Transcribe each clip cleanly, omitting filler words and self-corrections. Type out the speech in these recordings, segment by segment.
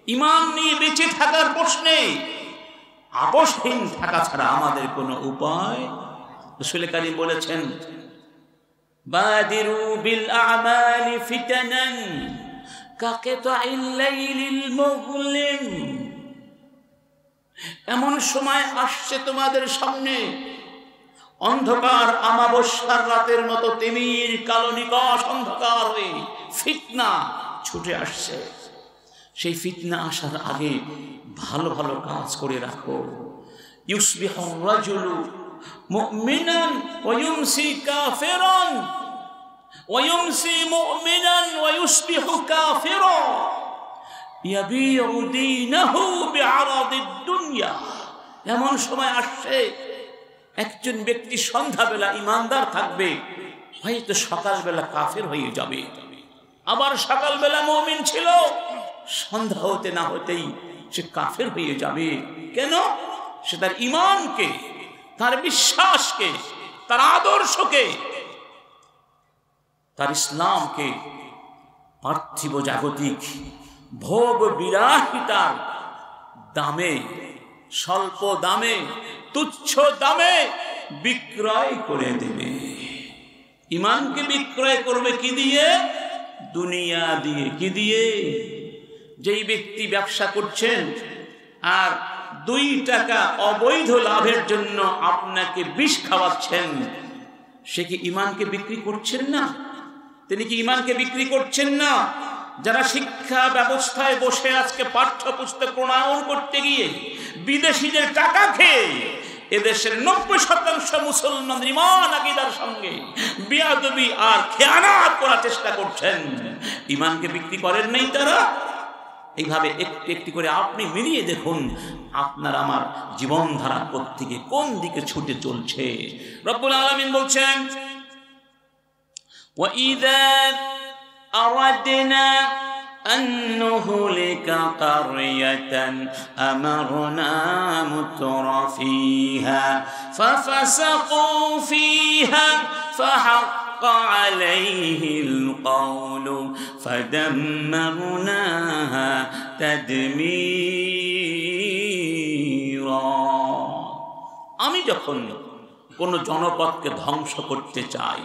ঈমান নিয়ে বেঁচে থাকার প্রশ্নে আপোষহীন থাকা ছাড়া আমাদের কোনো উপায়। রাসূল কারীম বলেছেন, বাদিরু বিল আ'মালি ফিতানান কাকিতাইল লাইলিল মুযলিম। এমন সময় আসছে তোমাদের সামনে, অন্ধকার আমাবস্যার রাতের মতো তিমির কালো নিকষ অন্ধকার হয়ে ফিতনা ছুটে আসছে। সেই ফিতনা আসার আগে ভালো ভালো কাজ করে রাখো। ইউসবিহুর রাজুলু মুমিনান ওয়া ইউমসি কাফিরান ওয়া ইউমসি মুমিনান ওয়া ইউসবিহু কাফিরা ইয়াবিউ দীনাহু বিআরাদিদ দুনিয়া। এমন সময় আসছে, একজন ব্যক্তি সন্ধ্যাবেলা ইমানদার থাকবে, হয়তো সকালবেলা কাফের হয়ে যাবে। আবার সকালবেলা মুমিন ছিল, সন্ধ্যা হতে না হতেই সে কাফের হয়ে যাবে। কেন? সে তার ঈমানকে, তার বিশ্বাসকে, তার আদর্শকে, তার ইসলামকে পার্থিব জাগতিক ভোগ বিলাসিতার দামে, স্বল্প দামে, তুচ্ছ দামে বিক্রয় করে দেবে। ঈমানকে বিক্রয় করবে কি দিয়ে? দুনিয়া দিয়ে। কি দিয়ে? যেই ব্যক্তি ব্যবসা করছেন আর 2 টাকা অবৈধ লাভের জন্য আপনাকে বিষ খাওয়াচ্ছেন, সে কি ঈমানকে বিক্রি করছেন না? তিনি কি ঈমানকে বিক্রি করছেন না? যারা শিক্ষা ব্যবস্থায় বসে আজকে পাঠ্যপুস্তক প্রণয়ন করতে গিয়ে বিদেশিদের টাকা খেয়ে এদেশের 90% মুসলমানদের ঈমান আকীদার সঙ্গে বিয়াদবি আর খেয়ানত করার চেষ্টা করছেন, ঈমানকে বিক্রি করেন নাই তারা? এইভাবে একটু একটু করে আপনি মিলিয়ে দেখুন আপনার আমার জীবনধারা প্রত্যেকে কোন দিকে ছুটে চলছে। রব্বুল আলামিন বলছেন, ওয়া ইযা আরাদনা আন নুহলিকা কারয়াতান আমারনা মুতরাফিহা ফাফাসাকু ফিহা فحق عليه القول فدمرناها تدميرا। আমি যখন কোন জনপদকে ধ্বংস করতে চাই,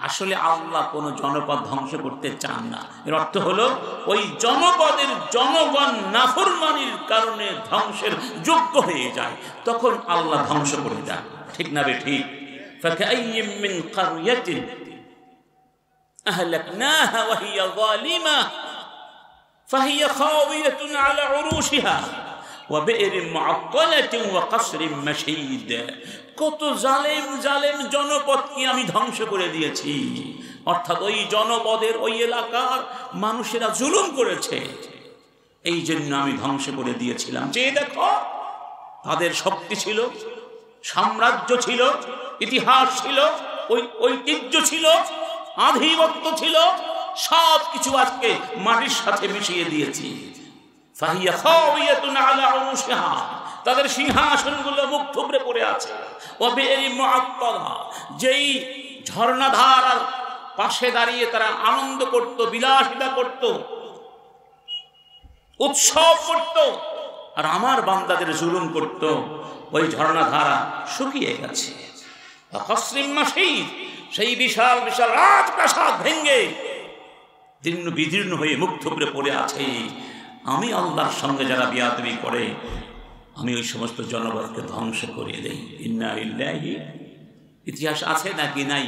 আসলে আল্লাহ কোন জনপদ ধ্বংস করতে চান না। এর অর্থ হলো ওই জনপদের জনগণ নাফরমানির কারণে ধ্বংসের যোগ্য হয়ে যায়, তখন আল্লাহ ধ্বংস করে দেন। ঠিক না বে ঠিক? فكأي من قرية أهلكناها وهي ظالمة فهي خاوية على عروشها وبئر معطلة وقصر مشيد। কত জালেম জালেম জনপদকে আমি ধ্বংস করে দিয়েছি, অর্থাৎ ওই জনপদের ওই এলাকার মানুষেরা জুলুম করেছে, এই জন্য আমি ধ্বংস করে দিয়েছিলাম। যে দেখো, তাদের শক্তি ছিল, সাম্রাজ্য ছিল, ইতিহাস ছিল, ঐতিহ্য ছিল, আধিপত্য ছিল, সব কিছু আজকে মাটির সাথে মিশিয়ে দিয়েছি। ফাহিয়া খাওয়িয়াতুন আলা উরুশিহা, তাদের সিংহাসনগুলো মুখ থুবড়ে পড়ে আছে। ওয়া বি'রি মুআত্তালা, যেই ঝর্ণাধারার পাশে দাঁড়িয়ে তারা আনন্দ করত, বিলাসিতা করত, উৎসব করত, আর আমার বান্দাদের জুলুম করত, ওই ঝর্ণাধারা শুকিয়ে গেছে। কসরিম মাশীদ, সেই বিশাল বিশাল রাজপ্রাসাদ ভেঙে দীর্ণ বিদীর্ণ হয়ে মুখ থুবড়ে পড়ে আছে। আমি আল্লাহর সঙ্গে যারা বিয়াদবি করে, আমি ওই সমস্ত জনপদকে ধ্বংস করে দেই। ইন্না লিল্লাহি, ইতিহাস আছে নাকি নাই?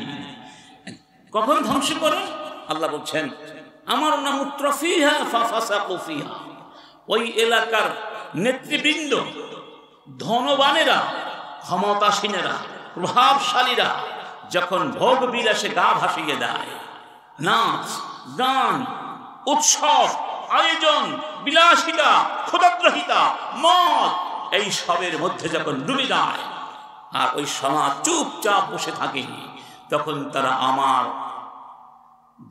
কখন ধ্বংস করে? আল্লাহ বলছেন, আমার নাম মুতরাফিহা ফাফাসাকু ফিহা, ওই এলাকার নেতৃবৃন্দ, ধনবানেরা, ক্ষমতাসীনেরা, প্রভাবশালীরা যখন ভোগ বিলাসে গা ভাসিয়ে দেয়, নাচ গান উৎসব আয়োজন বিলাসিতা ক্ষুদাগ্রহিতা মদ এই সবের মধ্যে যখন ডুবে যায় আর ওই সমাজ চুপচাপ বসে থাকে, তখন তারা আমার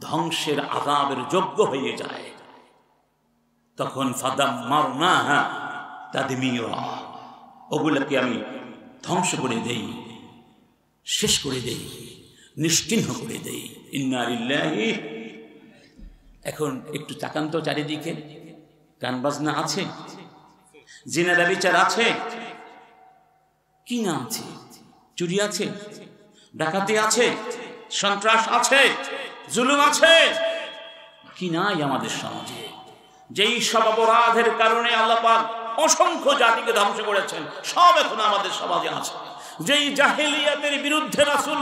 ধ্বংসের আযাবের যোগ্য হয়ে যায়। তখন ফাদাম্মারনাহা তাদমীরা, ওগুলোকে আমি ধ্বংস করে দেই, শেষ করে দেই, নিশ্চিহ্ন করে দেই। ইন্না লিল্লাহি। এখন একটু তাকান তো চারিদিকে, গান বাজনা আছে, জিনা ব্যভিচার আছে কি না আছে, চুরি আছে, ডাকাতি আছে, সন্ত্রাস আছে, জুলুম আছে কি নাই আমাদের সমাজে? যেই সব অপরাধের কারণে আল্লাহ পাক অসংখ্য জাতিকে ধ্বংস করেছেন, সব এখন আমাদের সমাজে আছে। যেই জাহেলিয়াতের বিরুদ্ধে রাসূল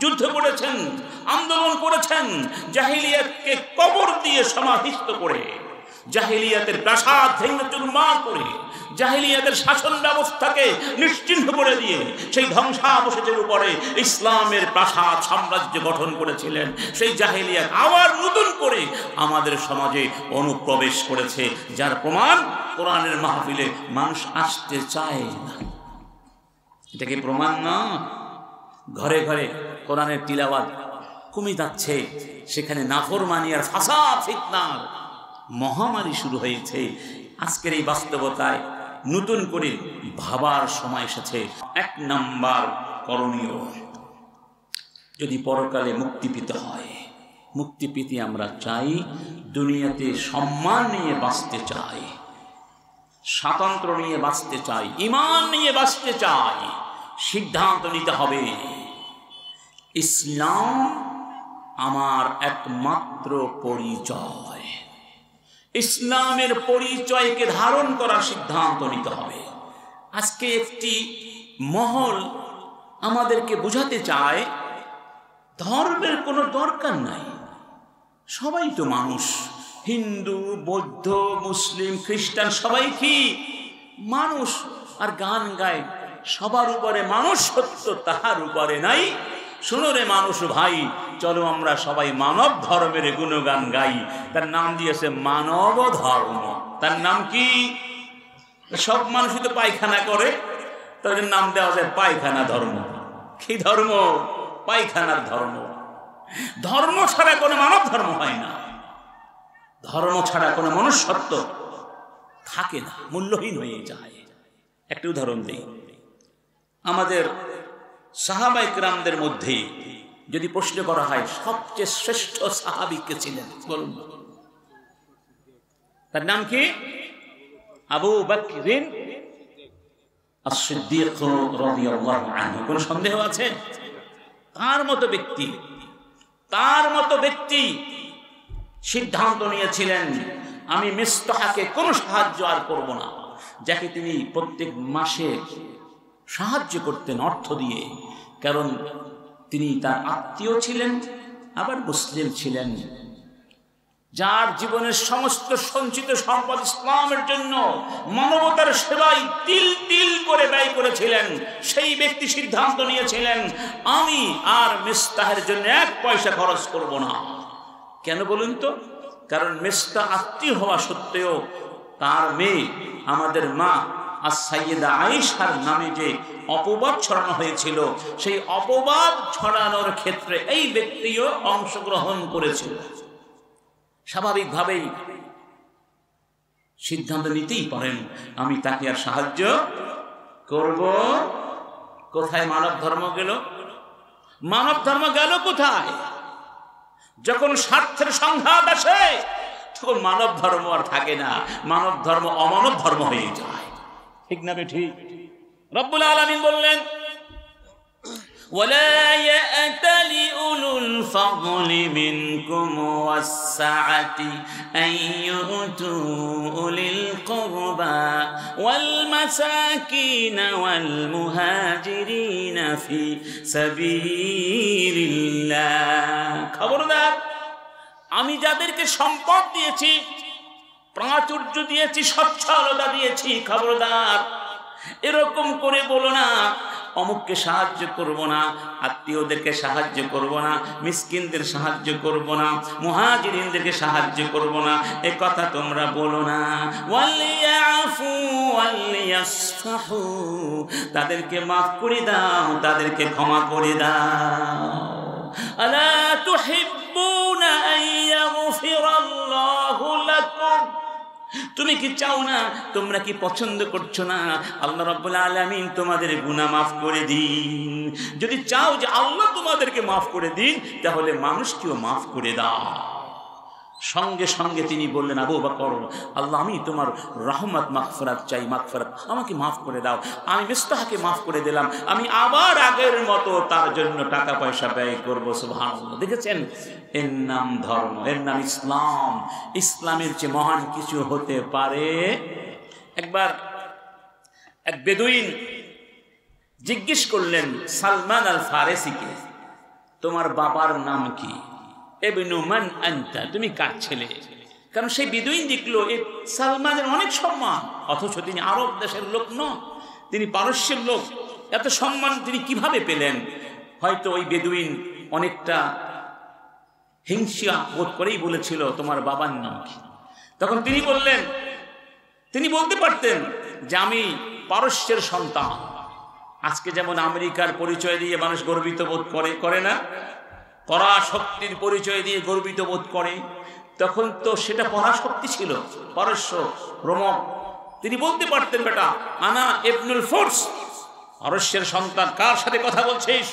যুদ্ধ করেছেন, আন্দোলন করেছেন, জাহেলিয়াতকে কবর দিয়ে সমাধিস্থ করে, জাহেলিয়াতের প্রাসাদ ভেঙে চুরমার করে, জাহেলিয়াতের শাসন ব্যবস্থাকে নিশ্চিহ্ন করে দিয়ে সেই ধ্বংসাবশেষের উপরে ইসলামের প্রাসাদ সাম্রাজ্য গঠন করেছিলেন। সেই জাহেলিয়াত আবার নতুন করে আমাদের সমাজে অনুপ্রবেশ করেছে, যার প্রমাণ কোরআনের মাহফিলে মানুষ আসতে চায় না। এটা কি প্রমাণ না? ঘরে ঘরে কোরআনের তিলাওয়াত কমে যাচ্ছে, সেখানে নাফরমানি আর ফাসাদ ফিতনার মহামারী শুরু হয়েছে। আজকের এই বাস্তবতায় নতুন করে ভাবার সময় এসেছে। 1 নাম্বার করণীয়, যদি পরকালে মুক্তি পেতে হয়, মুক্তি পেতে আমরা চাই, দুনিয়াতে সম্মান নিয়ে বাঁচতে চাই, স্বাতন্ত্র্য নিয়ে বাঁচতে চাই, ঈমান নিয়ে বাঁচতে চাই, সিদ্ধান্ত নিতে হবে ইসলাম আমার একমাত্র পরিচয়। ইসলামের পরিচয়কে ধারণ করার সিদ্ধান্ত নিতে হবে। আজকে একটি মহল আমাদেরকে বোঝাতে চায় ধর্মের কোনো দরকার নাই, সবাই তো মানুষ, হিন্দু, বৌদ্ধ, মুসলিম, খ্রিস্টান সবাই কি মানুষ, আর গান গায় সবার উপরে মানুষ সত্য, তাহার উপরে নাই। শোনো রে মানুষ ভাই, চলো আমরা সবাই মানব ধর্মের গুণগান গাই। তার নাম দিয়েছে মানব ধর্ম। তার নাম কি? সব মানুষই তো পায়খানা করে, তাদের নাম দেওয়া যায় পায়খানা ধর্ম। কি ধর্ম? পায়খানার ধর্ম। ধর্ম ছাড়া কোনো মানব ধর্ম হয় না, ধর্ম ছাড়া কোনো মনুষ্যত্ব থাকে না, মূল্যহীন হয়ে যায়। একটা উদাহরণ দিই, আমাদের সাহাবায়ে কেরামদের মধ্যে যদি প্রশ্ন করা হয় সবচেয়ে শ্রেষ্ঠ সাহাবী কে ছিলেন, বলুন। তার নাম কি? আবু বকর as-সিদ্দিক রাদিয়াল্লাহু আনহু। কোন সন্দেহ আছে? তার মতো ব্যক্তি সিদ্ধান্ত নিয়েছিলেন, আমি মিসতাহকে কোনো সাহায্য আর করব না, যাকে তিনি প্রত্যেক মাসে সাহায্য করতেন অর্থ দিয়ে, কারণ তিনি তার আত্মীয় ছিলেন, আবার মুসলিম ছিলেন, যার জীবনের সমস্ত সঞ্চিত সম্পদ ইসলামের জন্য মানবতার সেবায় তিল তিল করে ব্যয় করেছিলেন। সেই ব্যক্তি সিদ্ধান্ত নিয়েছিলেন, আমি আর মিসতাহের জন্য 1 পয়সা খরচ করব না। কেন বলুন তো? কারণ মিসতাহ আত্মীয় হওয়া সত্ত্বেও তার মেয়ে আমাদের মা সাইয়েদা আয়েশার নামে যে অপবাদ ছড়ানো হয়েছিল, সেই অপবাদ ছড়ানোর ক্ষেত্রে এই ব্যক্তিও অংশগ্রহণ করেছিল। স্বাভাবিকভাবেই সিদ্ধান্ত নিতেই পারেন, আমি তাকে আর সাহায্য করব। কোথায় মানব ধর্ম গেল? মানব ধর্ম গেল কোথায়? যখন স্বার্থের সংঘাত আসে তখন মানব ধর্ম আর থাকে না, মানব ধর্ম অমানব ধর্ম হয়ে যায়। ঠিক না ঠিক? রব্বুল আলামিন বললেন, ولا يأتل أولو الفضل منكم والسعة أن يؤتوا أولي القربى والمساكين والمهاجرين في سبيل الله। খবরদার, আমি যাদেরকে সম্পদ দিয়েছি, প্রাচুর্য দিয়েছি, সচ্ছলতা দিয়েছি, খবরদার এরকম করে বলো না অমুককে সাহায্য করব না, আত্মীয়দেরকে সাহায্য করব না, মিসকিনদের সাহায্য করব না, মুহাজিরিনদেরকে সাহায্য করব না, এ কথা তোমরা বলো না। ওয়ালিয়াফু ওয়ালিয়াসফাহু, তাদেরকে মাফ করে দাও, তাদেরকে ক্ষমা করে দাও। আলা তুহিব্বুনা আন ইয়াগফিরাল্লাহু লাকুম, তুমি কি চাও না, তোমরা কি পছন্দ করছো না আল্লাহ রাব্বুল আলামিন তোমাদের গুনাহ মাফ করে দিন? যদি চাও যে আল্লাহ তোমাদেরকে মাফ করে দিন, তাহলে মানুষকেও মাফ করে দাও। সঙ্গে সঙ্গে তিনি বললেন, আবু বকর, আল্লাহ আমি তোমার রহমত মাগফিরাত চাই, মাগফিরাত, আমাকে মাফ করে দাও। আমি মিস্তাহকে মাফ করে দিলাম, আমি আবার আগের মতো তার জন্য টাকা পয়সা ব্যয় করবো। সুবহানাল্লাহ। দেখেছেন, এর নাম ধর্ম, এর নাম ইসলাম। ইসলামের চেয়ে মহান কিছু হতে পারে? একবার এক বেদুইন জিজ্ঞেস করলেন সালমান আল ফারেসিকে, তোমার বাবার নাম কি? ইবনু মান আনতা, তুমি কার ছেলে? কারণ সেই বেদুইন দেখলো এই সালমানের অনেক সম্মান, অথচ তিনি আরব দেশের লোক নন, তিনি পারস্যের লোক। এত সম্মান তিনি কিভাবে পেলেন? হয়তো ওই বেদুইন অনেকটা হিংসা বোধ করেই বলেছিল, তোমার বাবার নাম কি? তখন তিনি বললেন, তিনি বলতে পারতেন যে আমি পারস্যের সন্তান। আজকে যেমন আমেরিকার পরিচয় দিয়ে মানুষ গর্বিত বোধ করে না, পরাশক্তির পরিচয় দিয়ে গর্বিত বোধ করে, তখন তো সেটা পরাশক্তি ছিল, পারস্য, রোমক। তিনি বলতে পারতেন, বেটা আনা ইবনুল ফুরস, পারস্যের সন্তান। কার সাথে কথা বলছিস?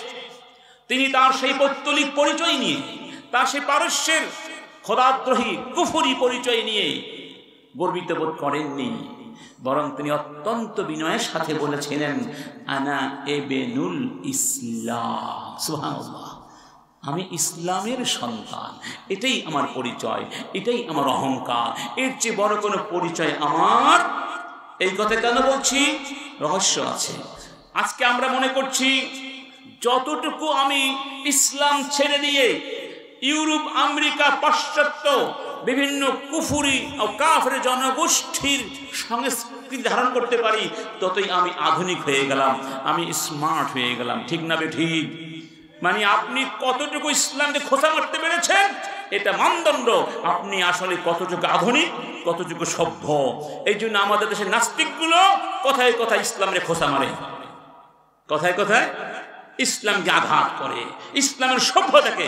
তিনি তার সেই পৌত্তলিক পরিচয় নিয়ে, তার সেই পারস্যের খোদাদ্রোহী কুফরি পরিচয় নিয়ে গর্বিত বোধ করেননি, বরং তিনি অত্যন্ত বিনয়ের সাথে বলেছিলেন, আনা ইবনুল ইসলাম। সুবহানাল্লাহ, আমি ইসলামের সন্তান, এটাই আমার পরিচয়, এটাই আমার অহংকার, এর চেয়ে বড় কোনো পরিচয় আমার। এই কথা কেন বলছি? রহস্য আছে। আজকে আমরা মনে করছি যতটুকু আমি ইসলাম ছেড়ে দিয়ে ইউরোপ, আমেরিকা, পাশ্চাত্য বিভিন্ন কুফরি ও কাফের জনগোষ্ঠীর সংস্কৃতি ধারণ করতে পারি, ততই আমি আধুনিক হয়ে গেলাম, আমি স্মার্ট হয়ে গেলাম। ঠিক না বেঠিক? মানে আপনি কতটুকু ইসলামকে খোঁচা মারতে পেরেছেন, এটা মানদণ্ড আপনি আসলে কতটুকু আধুনিক, কতটুকু সভ্য। এই জন্য আমাদের দেশের নাস্তিকগুলো কথায় কথায় ইসলামের খোঁচা মারে, কথায় কথায় ইসলামকে আঘাত করে, ইসলামের সভ্যতাকে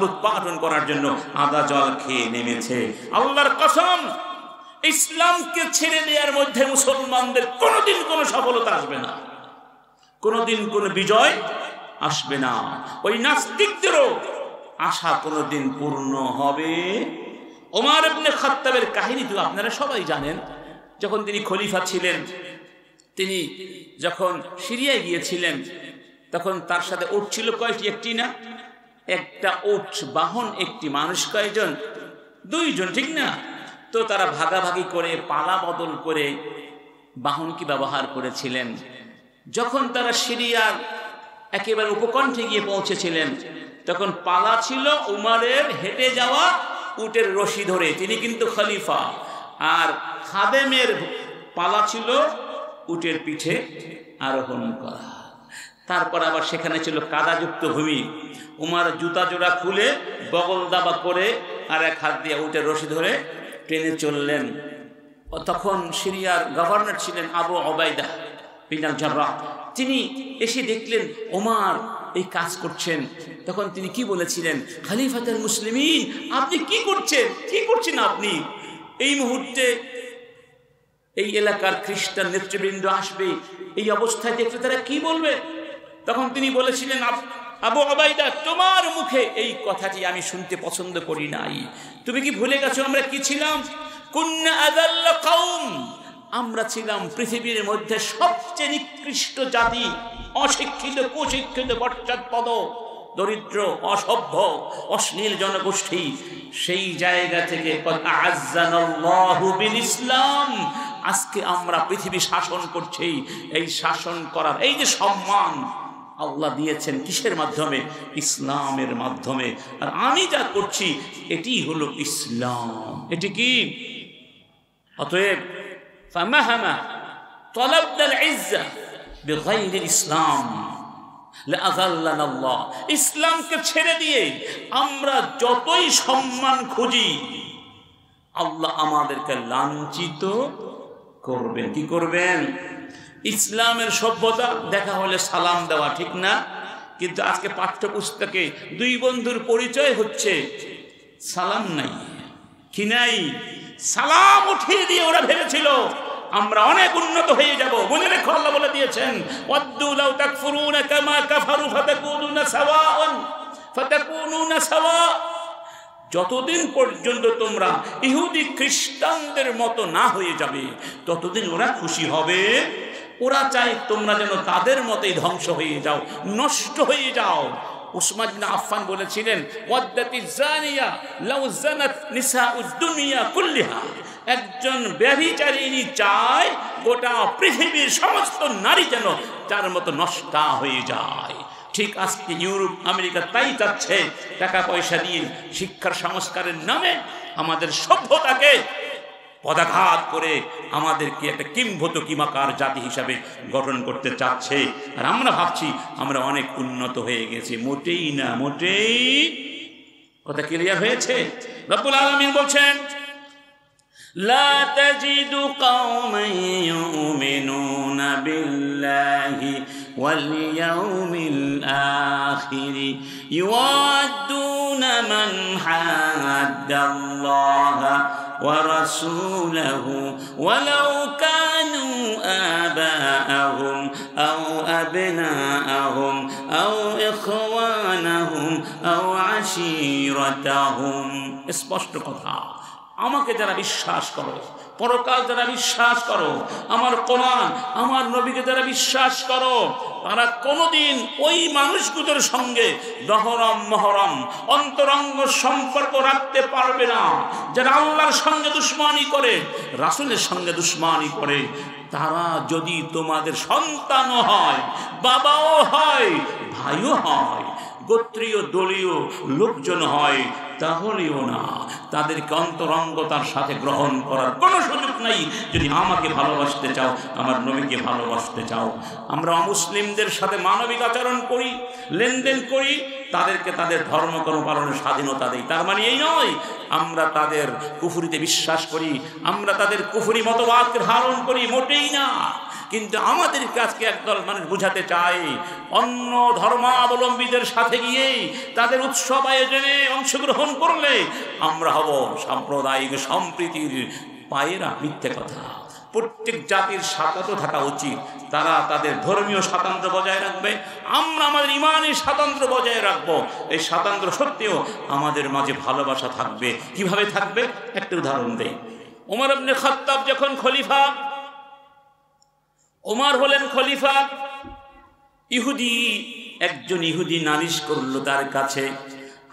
উৎপাদন করার জন্য আদা জল খেয়ে নেমেছে। আল্লাহর কসম, ইসলামকে ছেড়ে দেওয়ার মধ্যে মুসলমানদের কোনোদিন কোনো সফলতা আসবে না, কোনোদিন কোনো বিজয় আসবে না। ওই নাস্তিকদেরও আশা কোনোদিন পূর্ণ হবে। ওমর ইবনে খাত্তাবের কাহিনী তো আপনারা সবাই জানেন। যখন তিনি খলিফা ছিলেন, তিনি যখন সিরিয়ায় গিয়েছিলেন, তখন তার সাথে উট ছিল কয়টি? একটি না, একটা উট বাহন, একটি মানুষ কয়জন? দুইজন, ঠিক না? তো তারা ভাগাভাগি করে, পালা বদল করে বাহনকে ব্যবহার করেছিলেন। যখন তারা সিরিয়ার একেবারে উপকণ্ঠে গিয়ে পৌঁছেছিলেন, তখন পালা ছিল উমরের হেঁটে যাওয়া উটের রশি ধরে, তিনি কিন্তু খলিফা, আর খাদেমের পালা ছিল উটের পিঠে আরোহণ করা। তারপর আবার সেখানে ছিল কাদাযুক্ত ভূমি। উমর জুতা জোড়া খুলে বগল দাবা করে আর এক হাত দিয়ে উটের রশি ধরে ট্রেনে চললেন। তখন সিরিয়ার গভর্নর ছিলেন আবু ওবায়দা বিন আল জাররাহ। তিনি এসে দেখলেন ওমর এই কাজ করছেন। তখন তিনি কি বলেছিলেন? খলিফাতুল মুসলিমিন, আপনি কি করছেন আপনি? এই মুহূর্তে এই এলাকার খ্রিস্টান নেতৃবৃন্দ আসবে, এই অবস্থায় দেখলে তারা কি বলবে? তখন তিনি বলেছিলেন, আবু ওবায়দা, তোমার মুখে এই কথাটি আমি শুনতে পছন্দ করি নাই। তুমি কি ভুলে গেছো আমরা কি ছিলাম? কুন্না আযাল্লা কওম, আমরা ছিলাম পৃথিবীর মধ্যে সবচেয়ে নিকৃষ্ট জাতি, অশিক্ষিত, কুশিক্ষিত, পশ্চাৎপদ, দরিদ্র, অসভ্য, অশ্লীল জনগোষ্ঠী। সেই জায়গা থেকে আ'আজ্জানাল্লাহু বিল ইসলাম, আজকে আমরা পৃথিবী শাসন করছি। এই শাসন করার এই যে সম্মান আল্লাহ দিয়েছেন কিসের মাধ্যমে? ইসলামের মাধ্যমে। আর আমি যা করছি এটি হলো ইসলাম। এটি কি? অতএব ফামাহামা তালাবনাল ইজ্জা বিগাইরিল ইসলাম লাআযাল্লানা আল্লাহ, ইসলামকে ছেড়ে দিয়ে আমরা যতই সম্মান খুঁজি, আল্লাহ আমাদেরকে লাঞ্ছিত করবেন। কি করবেন? ইসলামের সভ্যতা দেখা হলে সালাম দেওয়া, ঠিক না? কিন্তু আজকে পাঠ্যপুস্তকে দুই বন্ধুর পরিচয় হচ্ছে, সালাম নাই। কি নাই? সালাম উঠিয়ে দিয়ে ওরা ভেবেছিল আমরা অনেক উন্নত হয়ে যাব। মনে রেখো, আল্লাহ বলে দিয়েছেন, ওয়াদ্দু লাউ তাকফুরুনা কামা কাফারু ফাতাকুনুনা সাওয়াআন। যতদিন পর্যন্ত তোমরা ইহুদি খ্রিস্টানদের মতো না হয়ে যাবে ততদিন ওরা খুশি হবে। ওরা চায় তোমরা যেন তাদের মতোই ধ্বংস হয়ে যাও, নষ্ট হয়ে যাও। উসমান বিন আফফান বলেছিলেন, ওয়াদ্দাতি জানিয়া লাউ জানাত নিসাউদ দুনিয়া কুল্লিহা, একজন ব্যভিচারিণী চায় গোটা পৃথিবীর সমস্ত নারী যেন তার মতো নষ্ট হয়ে যায়। ঠিক আজকে ইউরোপ আমেরিকা তাই চাচ্ছে, টাকা পয়সা দিয়ে শিক্ষার সংস্কারের নামে আমাদের সভ্যতাকে পদাঘাত করে আমাদেরকে একটা কিংভূত কিমাকার জাতি হিসাবে গঠন করতে চাচ্ছে। আর আমরা ভাবছি আমরা অনেক উন্নত হয়ে গেছি। মোটেই না, মোটেই। কথা ক্লিয়ার হয়েছে? রব্বুল আলামিন বলছেন, লা তাজিদু কওমান ইউমিনুনা বিল্লাহি ওয়াল ইয়াউমিল আখির ইউআদ্দুনা মান হাদ্দাল্লাহা ورسوله ولو كانوا آباءهم أو أبناءهم أو إخوانهم أو عشيرتهم। স্পষ্ট কথা। আমাকে যারা বিশ্বাস করো, পরকাল যারা বিশ্বাস করো, আমার কোরআন আমার নবীকে যারা বিশ্বাস করো, তারা কোনোদিন ওই মানুষগুলোর সঙ্গে দহরম মহরম অন্তরঙ্গ সম্পর্ক রাখতে পারবে না যারা আল্লাহর সঙ্গে দুশ্মনী করে, রাসূলের সঙ্গে দুশ্মনী করে। তারা যদি তোমাদের সন্তানও হয়, বাবাও হয়, ভাইও হয়, গোত্রীয় দলীয় লোকজন হয়, তাহলেও না, তাদেরকে অন্তরঙ্গতার সাথে গ্রহণ করার কোনো সুযোগ নাই। যদি আমাকে ভালোবাসতে চাও, আমার নবীকে ভালোবাসতে চাও। আমরা অমুসলিমদের সাথে মানবিক আচরণ করি, লেনদেন করি, তাদেরকে তাদের ধর্মকর্ম পালনের স্বাধীনতা দেই। তার মানে এই নয় আমরা তাদের কুফরিতে বিশ্বাস করি, আমরা তাদের কুফরি মতবাদকে ধারণ করি, মোটেই না। কিন্তু আমাদের কাছকে একদল মানুষ বুঝাতে চায় অন্য ধর্মাবলম্বীদের সাথে গিয়ে তাদের উৎসব আয়োজনে অংশগ্রহণ করলে আমরা হব সাম্প্রদায়িক সম্প্রীতির পায়েরা। মিথ্যে কথা। প্রত্যেক জাতির স্বাতন্ত্র্য থাকা উচিত। তারা তাদের ধর্মীয় স্বাতন্ত্র্য বজায় রাখবে, আমরা আমাদের ইমানের স্বাতন্ত্র্য বজায় রাখবো। এই স্বাতন্ত্র্য সত্ত্বেও আমাদের মাঝে ভালোবাসা থাকবে। কিভাবে থাকবে? একটা উদাহরণ দেই। ওমর ইবনে খাত্তাব যখন খলিফা, ওমর হলেন খলিফা, একজন ইহুদি নালিশ করল তার কাছে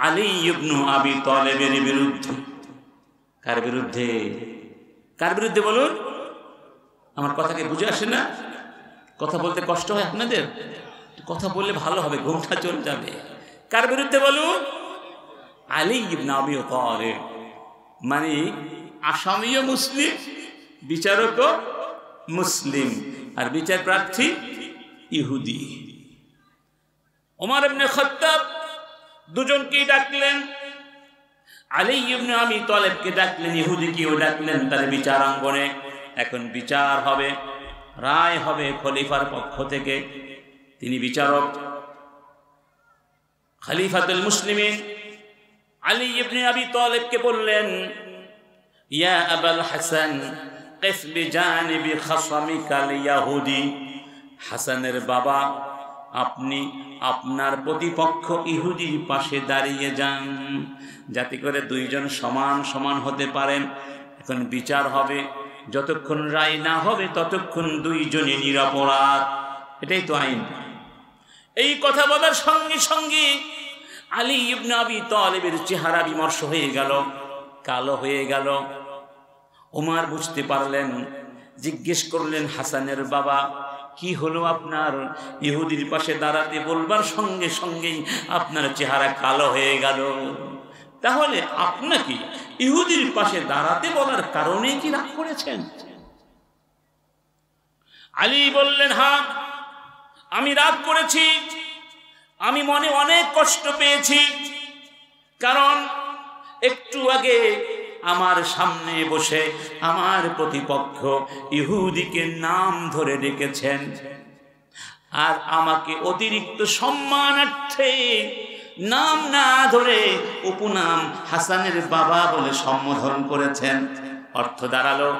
আলী ইবনে আবি তালেবের বিরুদ্ধে। কার বিরুদ্ধে? কার বিরুদ্ধে বলুন? আমার কথাকে বুঝে আসে না? কথা বলতে কষ্ট হয় আপনাদের? কথা বললে ভালো হবে, ঘুমটা চলে যাবে। কার বিরুদ্ধে বলুন? আলী ইবনে আবি তালেব। মানে আসামিও মুসলিম, বিচারকও মুসলিম, আর বিচার প্রার্থী ইহুদি। ওমর ইবনে খাত্তাব দুজনকেই ডাকলেন, আলী ইবনে আবি তালেবকে ডাকলেন, ইহুদিকেও ডাকলেন তার বিচারাঙ্গনে। এখন বিচার হবে, রায় হবে খলিফার পক্ষ থেকে। তিনি বিচারক। খলিফাতুল মুসলিমিন আলী ইবনে আবি তালেবকে বললেন, ইয়া আবুল হাসান কিফ বিজানিবি খাসামিকাল ইয়াহুদি। হাসানের বাবা, আপনি আপনার প্রতিপক্ষ ইহুদির পাশে দাঁড়িয়ে যান, যাতে করে দুইজন সমান সমান হতে পারেন। এখন বিচার হবে, যতক্ষণ রায় না হবে ততক্ষণ দুইজনই নিরপরাধ। এটাই তো আইন। এই কথা বলার সঙ্গে সঙ্গে আলী ইবনে আবি তালেবের চেহারা বিমর্ষ হয়ে গেল, কালো হয়ে গেল। ওমর বুঝতে পারলেন, জিজ্ঞেস করলেন, হাসানের বাবা কি হলো আপনার? ইহুদির পাশে দাঁড়াতে বলবার সঙ্গে সঙ্গেই আপনার চেহারা কালো হয়ে গেল। তাহলে আপনাকে ইহুদির পাশে দাঁড়াতে বলার কারণে কি রাগ করেছেন? আলী বললেন, হ্যাঁ আমি রাগ করেছি, আমি মনে অনেক কষ্ট পেয়েছি। কারণ একটু আগে আমার সামনে বসে আমার প্রতিপক্ষ ইহুদিকে নাম ধরে ডেকেছেন, আর আমাকে অতিরিক্ত সম্মানার্থে নাম না ধরে উপনাম হাসানের বাবা বলে সম্বোধন করেছেন। অর্থ দাঁড়ালো,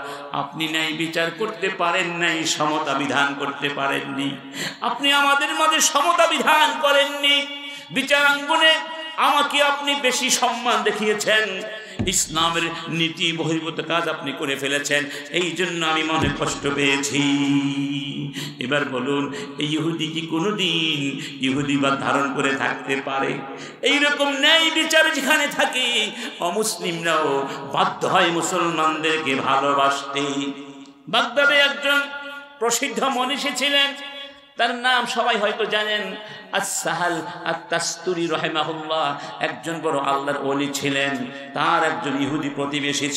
আপনি ন্যায় বিচার করতে পারেন নাই, সমতা বিধান করতে পারেননি। আপনি আমাদের মাঝে সমতা বিধান করেননি। বিচারাঙ্গনে আমাকে আপনি বেশি সম্মান দেখিয়েছেন, ইসলামের নীতি বহির্ভূত কাজ আপনি করে ফেলেছেন, এই জন্য আমি মনে কষ্ট পেয়েছি। এবার বলুন, এই ইহুদি কি কোনোদিন ইহুদিবাদ ধারণ করে থাকতে পারে? এইরকম ন্যায় বিচার যেখানে থাকে, অমুসলিমরাও বাধ্য হয় মুসলমানদেরকে ভালোবাসতে। বাগদাদে একজন প্রসিদ্ধ মনীষী ছিলেন, তার নাম সবাই হয়তো জানেন, আস-সাহাল আত-তাস্তুরি রাহিমাহুল্লাহ। একজন বড় আল্লাহর ওলি ছিলেন। তার একজন ইহুদি প্রতিবেশী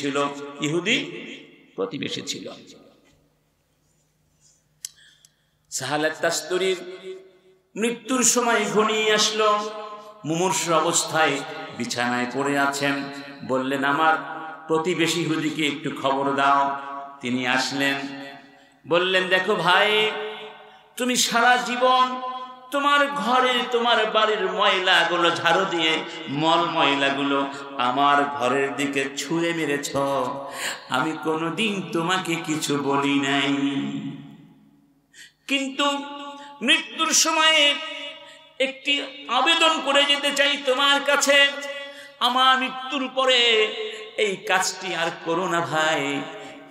ছিল, সাহাল আত-তাস্তুরির মৃত্যুর সময় ঘনিয়ে আসলো। মুমূর্ষু অবস্থায় বিছানায় পড়ে আছেন। বললেন, আমার প্রতিবেশী ইহুদিকে একটু খবর দাও। তিনি আসলেন, বললেন, দেখো ভাই, তুমি সারা জীবন তোমার ঘরের, তোমার বাড়ির ময়লাগুলো ঝাড়ু দিয়ে ময়লাগুলো আমার ঘরের দিকে ছুঁড়ে মেরেছ, আমি কোনোদিন তোমাকে কিছু বলি নাই। কিন্তু মৃত্যুর সময়ে একটি আবেদন করে যেতে চাই তোমার কাছে, আমার মৃত্যুর পরে এই কাজটি আর করো না ভাই,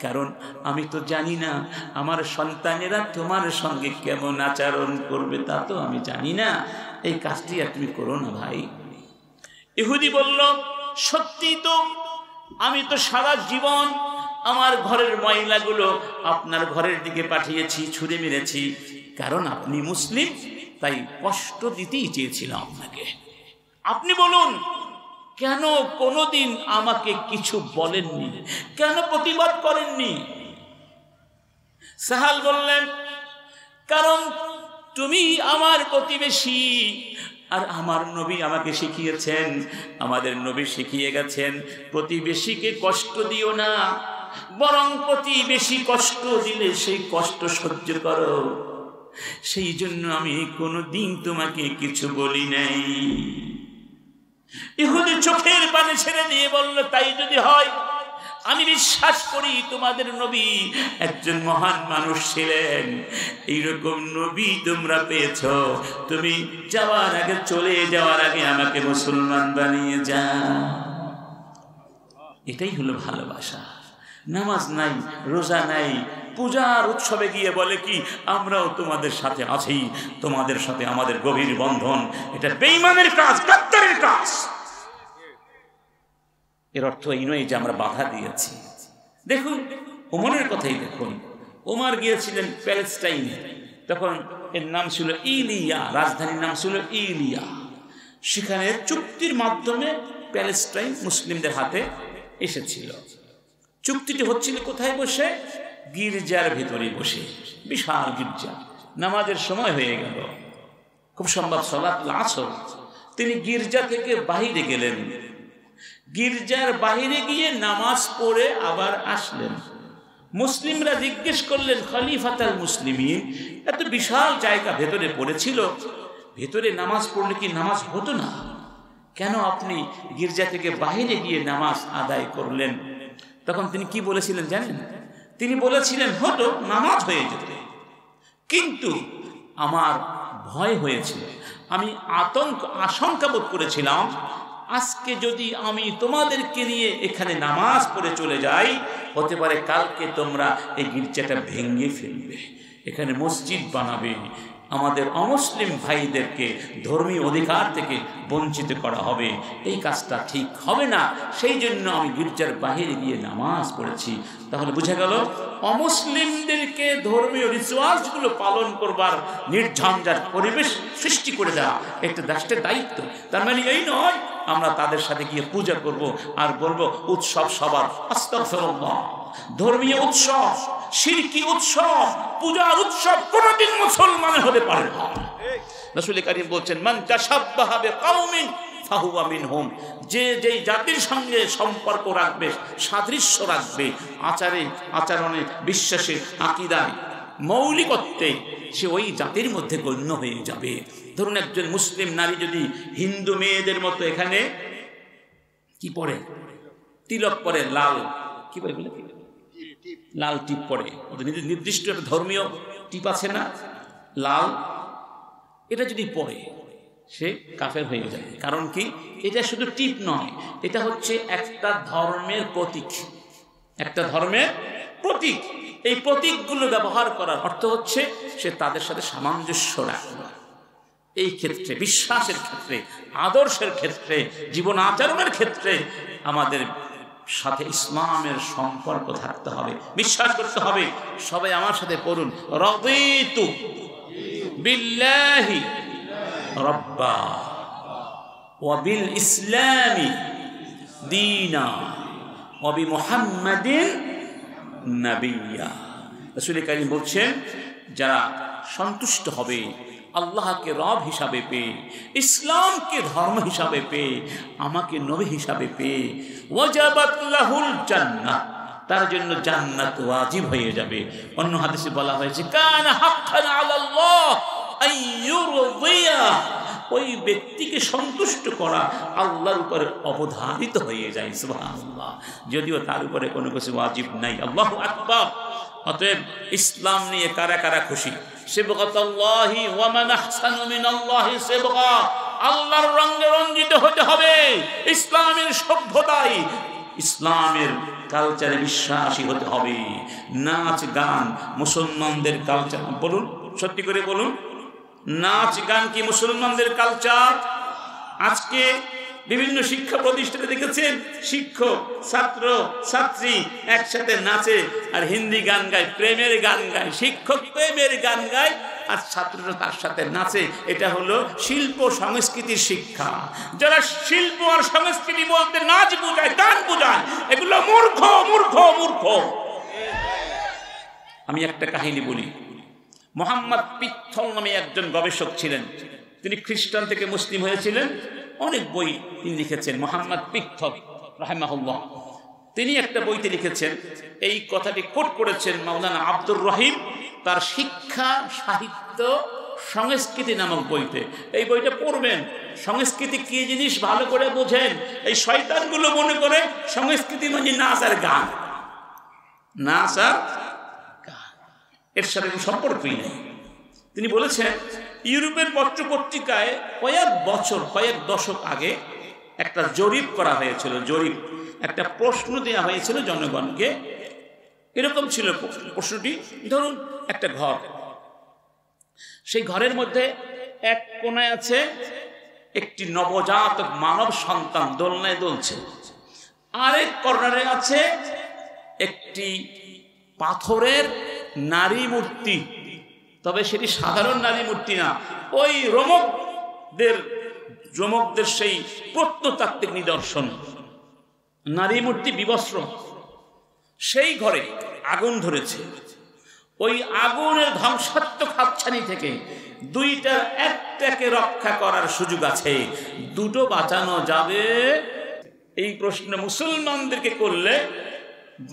কারণ আমি তো জানি না আমার সন্তানেরা তোমার সঙ্গে কেমন আচরণ করবে, তা তো আমি জানি না, এই কাজটি আর তুমি করো না ভাই। ইহুদি বলল, সত্যি তো, আমি তো সারা জীবন আমার ঘরের ময়লাগুলো আপনার ঘরের দিকে পাঠিয়েছি, ছুঁড়ে মেরেছি, কারণ আপনি মুসলিম, তাই কষ্ট দিতেই চেয়েছিলাম আপনাকে। আপনি বলুন, কেন কোনোদিন আমাকে কিছু বলেননি, কেন প্রতিবাদ করেননি? সাহাল বললেন, কারণ তুমি আমার প্রতিবেশী, আর আমার নবী আমাকে শিখিয়েছেন, আমাদের নবী শিখিয়ে গেছেন, প্রতিবেশীকে কষ্ট দিও না, বরং প্রতিবেশী কষ্ট দিলে সেই কষ্ট সহ্য করো। সেই জন্য আমি কোনোদিন তোমাকে কিছু বলি নাই। ইহুদি চোখের পানি ছেড়ে দিয়ে বলল, তাই যদি হয়, আমি বিশ্বাস করি তোমাদের নবী একজন মহান মানুষ ছিলেন, এইরকম নবী তোমরা পেয়েছ, তুমি যাওয়ার আগে, চলে যাওয়ার আগে আমাকে মুসলমান বানিয়ে যাও। এটাই হলো ভালোবাসা। নামাজ নাই, রোজা নাই, পূজার উৎসবে গিয়ে বলে কি, আমরাও তোমাদের সাথে আছি, তোমাদের সাথে আমাদের গভীর বন্ধন। এটা বেঈমানের কাজ, গাদ্দারের কাজ। এর অর্থ এই নয় যে আমরা বাধা দিয়েছি। দেখুন, ওমরের কথাই দেখুন, ওমর গিয়েছিলেন প্যালেস্টাইনে, তখন এর নাম ছিল ইলিয়া, রাজধানীর নাম ছিল ইলিয়া। সেখানে চুক্তির মাধ্যমে প্যালেস্টাইন মুসলিমদের হাতে এসেছিল। চুক্তিটি হচ্ছিল কোথায় বসে? গির্জার ভেতরে বসে, বিশাল গির্জা। নামাজের সময় হয়ে গেল, খুব সম্ভব সালাতুল আসর। তিনি গির্জা থেকে বাহিরে গেলেন, গির্জার বাহিরে গিয়ে নামাজ পড়ে আবার আসলেন। মুসলিমরা জিজ্ঞেস করলেন, খলিফাতুল মুসলিমিন, এত বিশাল জায়গা ভেতরে পড়েছিল, ভেতরে নামাজ পড়লে কি নামাজ হতো না? কেন আপনি গির্জা থেকে বাহিরে গিয়ে নামাজ আদায় করলেন? তখন তিনি কি বলেছিলেন জানেন? তিনি বলেছিলেন, হতো, নামাজ হয়ে যেত, কিন্তু আমার ভয় হয়েছিল, আমি আশঙ্কা বোধ করেছিলাম, আজকে যদি আমি তোমাদেরকে নিয়ে এখানে নামাজ পড়ে চলে যাই, হতে পারে কালকে তোমরা এই গির্জাটা ভেঙে ফেলবে, এখানে মসজিদ বানাবে, আমাদের অমুসলিম ভাইদেরকে ধর্মীয় অধিকার থেকে বঞ্চিত করা হবে, এই কাজটা ঠিক হবে না। সেই জন্য আমি গির্জার বাহিরে গিয়ে নামাজ পড়েছি। তাহলে বোঝা গেল, অমুসলিমদেরকে ধর্মীয় রিচুয়ালসগুলো পালন করবার নির্ঝঞ্ঝাট পরিবেশ সৃষ্টি করে দেওয়া একটা রাষ্ট্রের দায়িত্ব। তার মানে এই নয় আমরা তাদের সাথে গিয়ে পূজা করব আর বলবো উৎসব সবার, আস্তাগফিরুল্লাহ। ধর্মীয় উৎসব, শিরকি উৎসব, পূজার উৎসব কোনদিন মুসলমানের হতে পারে না। রাসূল কারীম বলছেন, মান তাশাব্বাহা বিকাওমিন ফাহুয়া মিনহুম, যে যেই জাতির সঙ্গে সম্পর্ক রাখবে, সাদৃশ্য রাখবে, আচারে আচরণে, বিশ্বাসে, আকীদায়, মৌলিকত্বে, সে ওই জাতির মধ্যে গণ্য হয়ে যাবে। ধরুন একজন মুসলিম নারী যদি হিন্দু মেয়েদের মতো এখানে কি পরে, তিলক পরে, লাল কি বলে, লাল টিপ পরে, নির্দিষ্ট একটা ধর্মীয় টিপ আছে না, লাল, এটা যদি পরে, সে কাফের হয়ে যায়। কারণ কি? এটা শুধু টিপ নয়, এটা হচ্ছে একটা ধর্মের প্রতীক, একটা ধর্মের প্রতীক। এই প্রতীকগুলো ব্যবহার করার অর্থ হচ্ছে সে তাদের সাথে সামঞ্জস্য রাখবে। এই ক্ষেত্রে, বিশ্বাসের ক্ষেত্রে, আদর্শের ক্ষেত্রে, জীবন আচরণের ক্ষেত্রে আমাদের সাথে ইসলামের সম্পর্ক থাকতে হবে, বিশ্বাস করতে হবে। সবাই আমার সাথে পড়ুন, রাদিতু বিল্লাহি রাব্বা ওয়া বিল ইসলামি দীনা ওয়া বি মুহাম্মাদিন নাবিয়্যা। রাসূল কারীম বলছেন, যারা সন্তুষ্ট হবে আল্লাহকে রব হিসাবে পেয়ে, ইসলামকে ধর্ম হিসাবে পেয়ে, আমাকে নবী হিসাবে পেয়ে, ওয়াজাবাত লাহুল জান্নাহ, তার জন্য জান্নাত ওয়াজিব হয়ে যাবে। অন্য হাদিসে বলা হয়েছে, কানা হাক্কান আলাল্লাহ আইয়ুরদিয়া, ওই ব্যক্তিকে সন্তুষ্ট করা আল্লাহর উপরে অবধারিত হয়ে যায়। সুবহানাল্লাহ। যদিও তার উপরে কোনো কিছু ওয়াজিব নাই। আল্লাহু আকবার। অতএব ইসলাম নিয়ে কারা কারা খুশি? সিবগাতুল্লাহি ওয়া মান আহসানু মিনাল্লাহি সিবগা, আল্লাহর রঙে রঞ্জিত হতে হবে। ইসলামের সভ্যতায়, ইসলামের কালচারে বিশ্বাসী হতে হবে। নাচ গান মুসলমানদের কালচার, বলুন সত্যি করে বলুন, নাচ গান কি মুসলমানদের কালচার? আজকে বিভিন্ন শিক্ষা প্রতিষ্ঠানে দেখেছেন, শিক্ষক ছাত্র ছাত্রী একসাথে নাচে আর হিন্দি গান গায়, প্রেমের গান গায়। শিক্ষক প্রেমের গান গায় আর ছাত্ররা তার সাথে নাচে। এটা হলো শিল্প সংস্কৃতির শিক্ষা। যারা শিল্প আর সংস্কৃতি বলতে নাচ বোঝায়, গান বোঝায়, এগুলো মূর্খ মূর্খ মূর্খ। আমি একটা কাহিনী বলি। মোহাম্মদ পিত্থল নামে একজন গবেষক ছিলেন। তিনি খ্রিস্টান থেকে মুসলিম হয়েছিলেন। অনেক বই তিনি লিখেছেন। মোহাম্মদ পিত্থল রাহিমাহুল্লাহ, তিনি একটা বইতে লিখেছেন, এই কথাটি কোট করেছেন মাওলানা আব্দুর রহিম তার শিক্ষা সাহিত্য সংস্কৃতি নামক বইতে। এই বইটা পড়বেন, সংস্কৃতি কি জিনিস ভালো করে বোঝেন। এই শয়তানগুলো মনে করে সংস্কৃতি মানে নাচ আর গান, নাচ আর গান, এর সাথে কোনো সম্পর্কই নেই। তিনি বলেছেন, ইউরোপের পত্র পত্রিকায় কয়েক বছর, কয়েক দশক আগে একটা জরিপ করা হয়েছিল। জরিপ, একটা প্রশ্ন দেওয়া হয়েছিল জনগণকে। এরকম ছিল প্রশ্নটি, ধরুন একটা ঘর, সেই ঘরের মধ্যে এক কোণায় আছে একটি নবজাতক মানব সন্তান দোলনায় দুলছে, আরেক কর্নারে আছে একটি পাথরের নারী মূর্তি। তবে সেটি সাধারণ নারী মূর্তি না, ওই রোমকদের সেই প্রত্নতাত্ত্বিক নিদর্শন, নারী মূর্তি বিবস্ত্র। সেই ঘরে আগুন ধরেছে। ওই আগুনের ধ্বংসাত্মক হাতছানি থেকে দুইটার একটাকে রক্ষা করার সুযোগ আছে, দুটো বাঁচানো যাবে? এই প্রশ্ন মুসলমানদেরকে করলে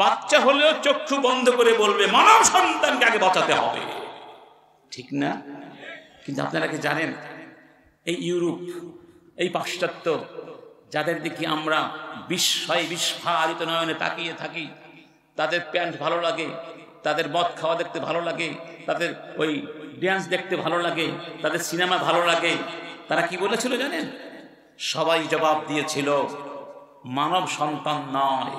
বাচ্চা হলেও চক্ষু বন্ধ করে বলবে মানব সন্তানকে আগে বাঁচাতে হবে, ঠিক না? কিন্তু আপনারা কি জানেন, এই ইউরোপ, এই পাশ্চাত্য, যাদের দিকে আমরা বিস্ফারিত নয়নে তাকিয়ে থাকি, তাদের প্যান্ট ভালো লাগে, তাদের মদ খাওয়া দেখতে ভালো লাগে, তাদের ওই ড্যান্স দেখতে ভালো লাগে, তাদের সিনেমা ভালো লাগে, তারা কি বলেছিল জানেন? সবাই জবাব দিয়েছিল, মানব সন্তান নয়,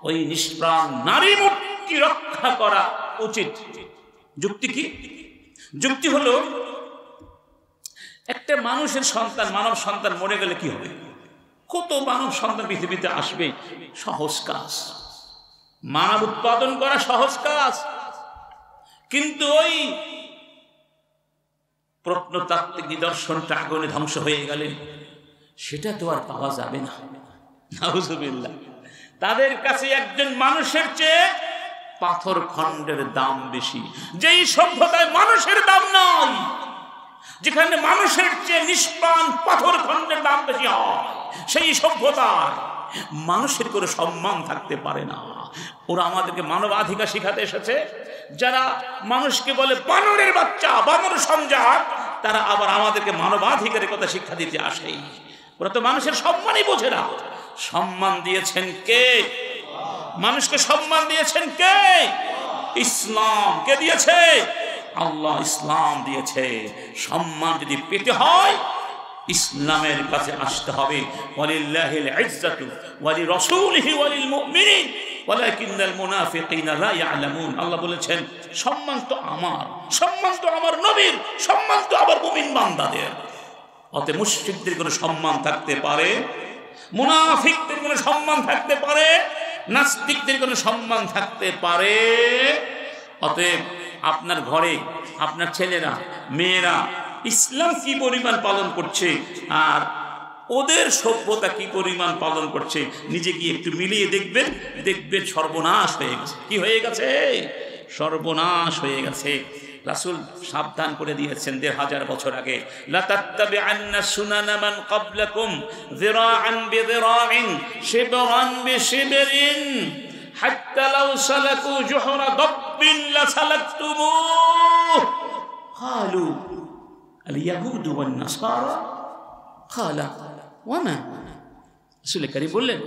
ওই নিষ্প্রাণ নারী মূর্তি রক্ষা করা উচিত। যুক্তি কি? যুক্তি হলো, একটা মানুষের সন্তান, মানব সন্তান মরে গেলে কি হবে? কত মানব সন্তান পৃথিবীতে আসবে, সহজ কাজ। মানব উৎপাদন করা সহজ কাজ, কিন্তু ওই প্রত্নতাত্ত্বিক নিদর্শনটা আগুনে ধ্বংস হয়ে গেলে সেটা তো আর পাওয়া যাবে না। নাউজুবিল্লাহ। তাদের কাছে একজন মানুষের চেয়ে পাথর খণ্ডের দাম বেশি। যেই সভ্যতায় মানুষের দাম নয়, যেখানে মানুষের চেয়ে নিষ্প্রাণ পাথর খণ্ডের দাম বেশি হয়, সেই সভ্যতায় মানুষের কোনো সম্মান থাকতে পারে না। ওরা আমাদেরকে মানবাধিকার শিখাতে এসেছে। যারা মানুষকে বলে বানরের বাচ্চা, বানর সম্জাত, তারা আবার আমাদেরকে মানবাধিকারের কথা শিক্ষা দিতে আসে। ওরা তো মানুষের সম্মানই বোঝে না। সম্মান দিয়েছেন কে? মানুষকে সম্মান দিয়েছেন কে? ইসলাম। কে দিয়েছে? আল্লাহ ইসলাম দিয়েছে। সম্মান যদি পেতে হয় ইসলামের কাছে আসতে হবে। ওয়ালিল্লাহিল ইজ্জাতু ওয়ালি রাসূলিহি ওয়ালিল মুমিনিন ওয়ালাকিন্নাল মুনাফিকিনা লা ইয়ালামুন। আল্লাহ বলেছেন সম্মান তো আমার, সম্মান তো আমার নবীর, সম্মান তো আমার মুমিন বান্দাদের। অতএব মুশরিকদের কোনো সম্মান থাকতে পারে, মুনাফিকদের কোনো সম্মান থাকতে পারে, নাস্তিকদের কোনো সম্মান থাকতে পারে। অতএব আপনার ঘরে আপনার ছেলেরা মেয়েরা ইসলাম কি পরিমাণ পালন করছে আর ওদের সভ্যতা কি পরিমাণ পালন করছে, নিজে গিয়ে একটু মিলিয়ে দেখবেন, দেখবেন সর্বনাশ হয়ে গেছে। কি হয়ে গেছে? সর্বনাশ হয়ে গেছে। রাসূল সাবধান করে দিয়েছেন ১৫০০ বছর আগে, লা তাত্তাবিআন্না সুনানা মান ক্বাবলাকুম যিরাআন বিযিরাইন শিবরান বিশিবরিন হাত্তা লাউ সালাকু জুহরা দাব্বিন লাসালাকতুমুহু ক্বালু আল ইয়াহুদু ওয়ান নাসারা ক্বালা ওয়া মা। রাসূল কারীম বললেন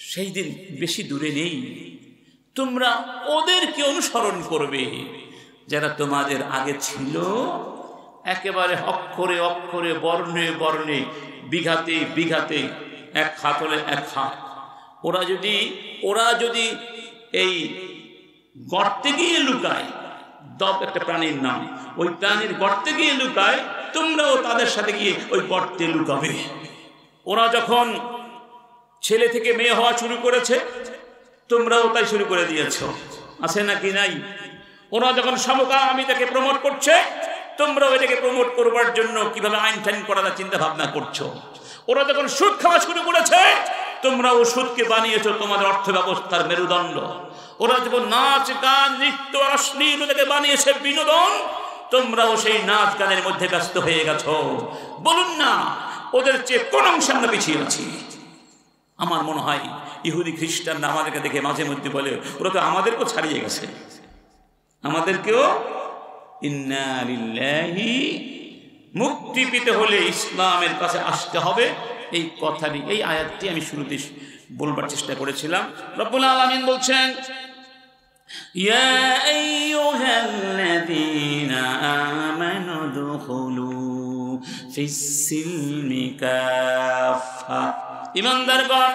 সেই দিন বেশি দূরে নেই, তোমরা ওদেরকে অনুসরণ করবে যারা তোমাদের আগে ছিল, একেবারে অক্ষরে অক্ষরে বর্ণে বর্ণে বিঘাতে বিঘাতে এক হাতলে এক হাত। ওরা যদি এই গর্তে গিয়ে লুকায়, দব একটা প্রাণীর নাম, ওই প্রাণীর গর্তে গিয়ে লুকায়, তোমরাও তাদের সাথে গিয়ে ওই গর্তে লুকাবে। ওরা যখন ছেলে থেকে মেয়ে হওয়া শুরু করেছে, তোমরাও তাই শুরু করে দিয়েছ, আছে নাকি নাই? ওরা যখন সমকামিতাকে প্রমোট করছে, তোমরাও এটাকে প্রমোট করবার জন্য কিভাবে আইন টাইন করার চিন্তা ভাবনা করছো। ওরা যখন সুদ খাওয়া শুরু করেছে, তোমরাও সুদকে বানিয়েছো তোমাদের অর্থ ব্যবস্থার মেরুদণ্ড। ওরা যখন নাচ গান নৃত্য আর অশ্লীলতাকে বানিয়েছে বিনোদন, তোমরাও সেই নাচ গানের মধ্যে ব্যস্ত হয়ে গেছো। বলুন না, ওদের চেয়ে কোন অংশে আমরা পিছিয়ে আছি? আমার মনে হয় ইহুদি খ্রিস্টানরা আমাদেরকে দেখে মাঝে মধ্যে বলে, ওরা তো আমাদেরকেও ছাড়িয়ে গেছে, আমাদেরকেও। ইন্না লিল্লাহি, মুক্তি পেতে হলে ইসলামের কাছে আসতে হবে। এই কথাটি, এই আয়াতটি আমি শুরুতে বলবার চেষ্টা করেছিলাম। রব্বুল আলামিন বলছেন, ইয়া আইয়ুহাল্লাযীনা আমানু দুখুলু ফিস-সিলমি কাফা। ঈমানদারগণ,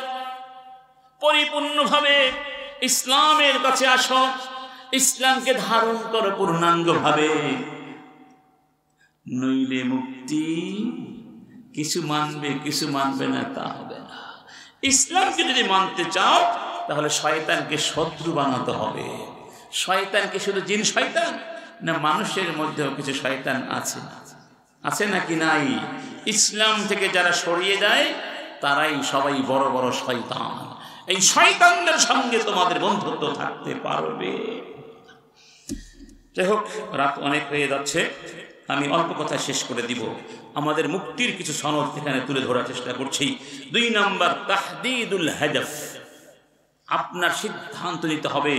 পরিপূর্ণভাবে ইসলামের কাছে আসো, ইসলামকে ধারণ করো পূর্ণাঙ্গভাবে, নইলে মুক্তি কিছু মানবে কিছু মানবে না তা হবে না। ইসলামকে যদি মানতে চাও তাহলে শয়তানকে শত্রু বানাতে হবে। শয়তানকে শুধু জিন শয়তান না, মানুষের মধ্যেও কিছু শয়তান আছে নাকি নাই? ইসলাম থেকে যারা সরিয়ে যায় তারাই সবাই বড় বড় শয়তান। এই শয়তানদের সঙ্গে তোমাদের বন্ধুত্ব থাকতে পারবে। যাই হোক, রাত অনেক হয়ে যাচ্ছে, আমি অল্প কথা শেষ করে দিব। আমাদের মুক্তির কিছু সনদ এখানে তুলে ধরার চেষ্টা করছি। ২ নম্বর, তাহদিদুল হাদাফ। আপনার সিদ্ধান্ত নিতে হবে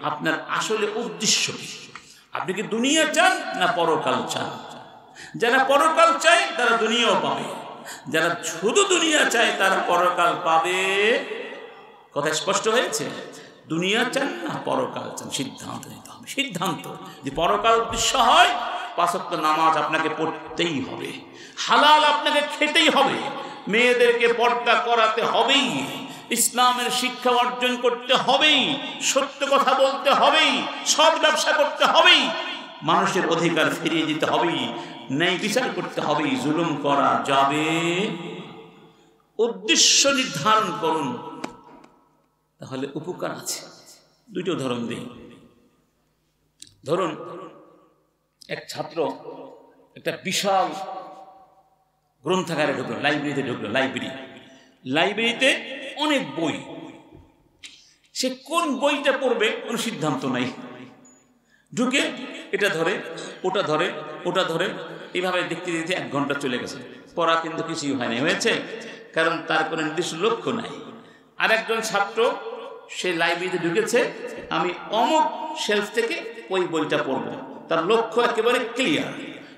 আপনার আসলে উদ্দেশ্য কি। আপনি কি দুনিয়া চান না পরকাল চান? যারা পরকাল চায় তারা দুনিয়াও পাবে, যারা শুধু দুনিয়া চায় তারা পরকাল পাবে। কথা স্পষ্ট হয়েছে? দুনিয়া চান না পরকাল চান, সিদ্ধান্ত নিতে হবে। সিদ্ধান্ত যে পরকাল উদ্দেশ্য হয়, ৫ ওয়াক্ত নামাজ আপনাকে পড়তেই হবে, হালাল আপনাকে খেতেই হবে, মেয়েদেরকে পর্দা করাতে হবেই, ইসলামের শিক্ষা অর্জন করতে হবেই, সত্য কথা বলতে হবেই, সৎ ব্যবসা করতে হবেই, মানুষের অধিকার ফিরিয়ে দিতে হবেই, ন্যায় বিচার করতে হবেই, জুলুম করা যাবে। উদ্দেশ্য নির্ধারণ করুন, তাহলে উপকার আছে। 2টি উদাহরণ দিই। ধরুন, এক ছাত্র একটা বিশাল গ্রন্থাগারে ঢুকলো, লাইব্রেরিতে ঢুকলো। লাইব্রেরিতে অনেক বই, সে কোন বইটা পড়বে কোনো সিদ্ধান্ত নাই। ঢুকে এটা ধরে ওটা ধরে ওটা ধরে, এইভাবে দেখতে দেখতে 1 ঘন্টা চলে গেছে। পড়া কিন্তু কিছুই হয়নি, হয়েছে, কারণ তার কোনো নির্দিষ্ট লক্ষ্য নাই। আরেকজন ছাত্র, সে লাইব্রেরিতে ঢুকেছে, আমি অমুক শেলফ থেকে ওই বইটা পড়ব, তার লক্ষ্য একেবারে ক্লিয়ার।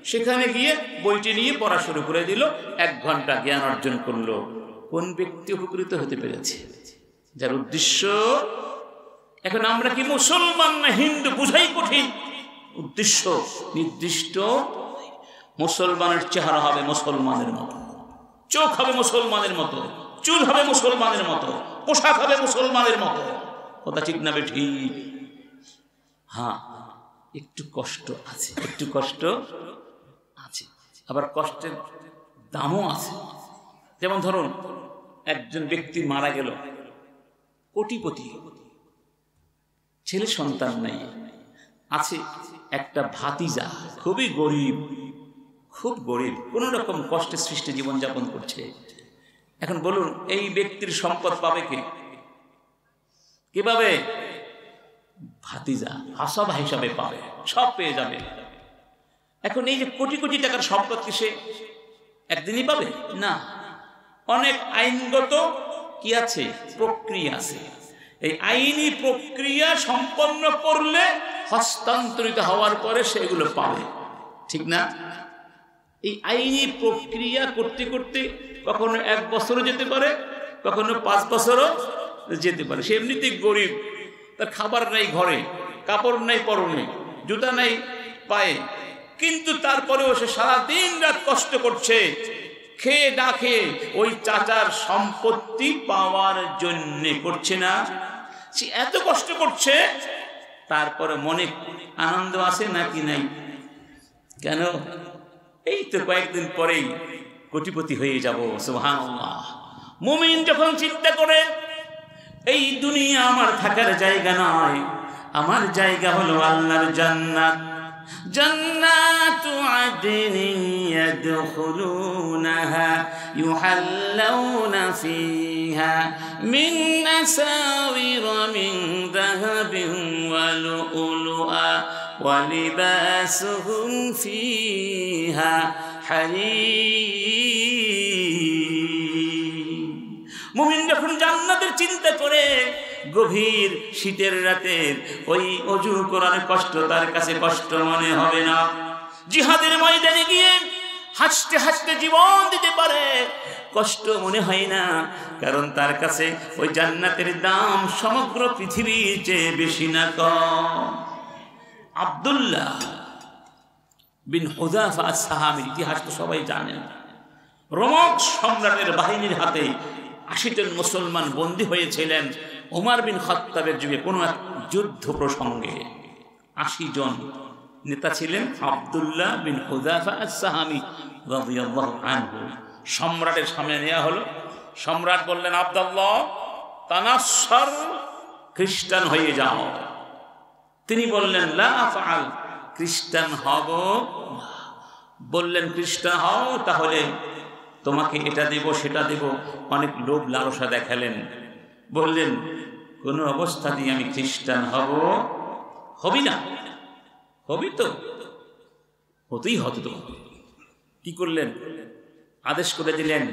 সেখানে গিয়ে বইটি নিয়ে পড়া শুরু করে দিল, 1 ঘন্টা জ্ঞান অর্জন করলো। কোন ব্যক্তি উপকৃত হতে পেরেছে? যার উদ্দেশ্য। এখন আমরা কি মুসলমান না হিন্দু বুঝাই কঠিন। উদ্দেশ্য নির্দিষ্ট, মুসলমানের চেহারা হবে মুসলমানের মতো, চোখ হবে মুসলমানের মতো, চুল হবে মুসলমানের মতো, পোশাক হবে মুসলমানের মতো। কথা ঠিক না বেঠি? হ্যাঁ, একটু কষ্ট আছে, একটু কষ্ট আছে, আবার কষ্টের দামও আছে। যেমন ধরুন একজন ব্যক্তি মারা গেল, কোটিপতি, ছেলে সন্তান নাই, আছে একটা ভাতিজা খুবই গরিব, খুব গরিব, কোন রকম কষ্টের সৃষ্টি জীবনযাপন করছে। এখন বলুন এই ব্যক্তির সম্পদ পাবে কে? কিভাবে? ভাতিজা হাসাবা হিসাবে পাবে, সব পেয়ে যাবে। এখন এই যে কোটি কোটি টাকার সম্পদ কি সে একদিনই পাবে? না, অনেক আইনগত কি আছে, প্রক্রিয়া আছে। এই আইনি প্রক্রিয়া সম্পন্ন করলে হস্তান্তরিত হওয়ার পরে সেগুলো পাবে, ঠিক না? এই আইনি প্রক্রিয়া করতে করতে কখনো 1 বছরও যেতে পারে, কখনো 5 বছরও যেতে পারে। সে এমনিতেই গরিব, তার খাবার নাই ঘরে, কাপড় নাই পরনে, জুতা নাই পায়ে, কিন্তু তারপরেও সে সারাদিন রাত কষ্ট করছে, খেয়ে না খেয়ে ওই চাচার সম্পত্তি পাওয়ার জন্য করছে না? সে এত কষ্ট করছে, তারপরে মনে আনন্দ আছে নাকি নাই? কেন? এই তো কয়েকদিন পরেই কোটিপতি হয়ে যাব, সুবহানাল্লাহ। মুমিন যখন চিন্তা করে এই দুনিয়া আমার থাকার জায়গা নয়, আমার জায়গা হলো আল্লাহর জান্নাত, জান্নাতু আদনিন ইয়াদখুলুনাহা ইউহাল্লাউনা ফিহা মিন আসাওিরা মিন যাহাবিন ওয়া লু'লুআ ওয়া লিবাসুহুম ফিহা হারির। মুমিন যখন জান্নাতের চিন্তা করে, গভীর শীতের রাতে ওই অজু করার কষ্ট তার কাছে কষ্ট মনে হবে না। জিহাদের ময়দানে গিয়ে হাসতে হাসতে জীবন দিতে পারে, কষ্ট মনে হয় না, কারণ তার কাছে ওই জান্নাতের দাম সমগ্র পৃথিবীর চেয়ে বেশি না কম। আব্দুল্লাহ বিন হুযাফা আস-সাহামীর ইতিহাস তো সবাই জানেন। রোমক সম্রাটের বাহিনীর হাতে 80 জন মুসলমান বন্দী হয়েছিলেন ওমর বিন খাত্তাবের যুগে কোন এক যুদ্ধ প্রসঙ্গে। 80 জন নেতা ছিলেন আব্দুল্লাহ বিন হুযাফা আস-সাহামী রাদিয়াল্লাহু আনহু। সম্রাটের সামনে নেওয়া হলো। সম্রাট বললেন, আব্দুল্লাহ তানাসসার, খ্রিস্টান হয়ে যাও। তিনি বললেন, লা আফআল, খ্রিস্টান হব না। বললেন, খ্রিস্টান হও তাহলে তোমাকে এটা দেব সেটা দেব, অনেক লোভ লালসা দেখালেন। বললেন, কোন অবস্থাতেই আমি খ্রিস্টান হবি না। হবি তো? হতেই হতো তো। কি করলেন? আদেশ করে দিলেন,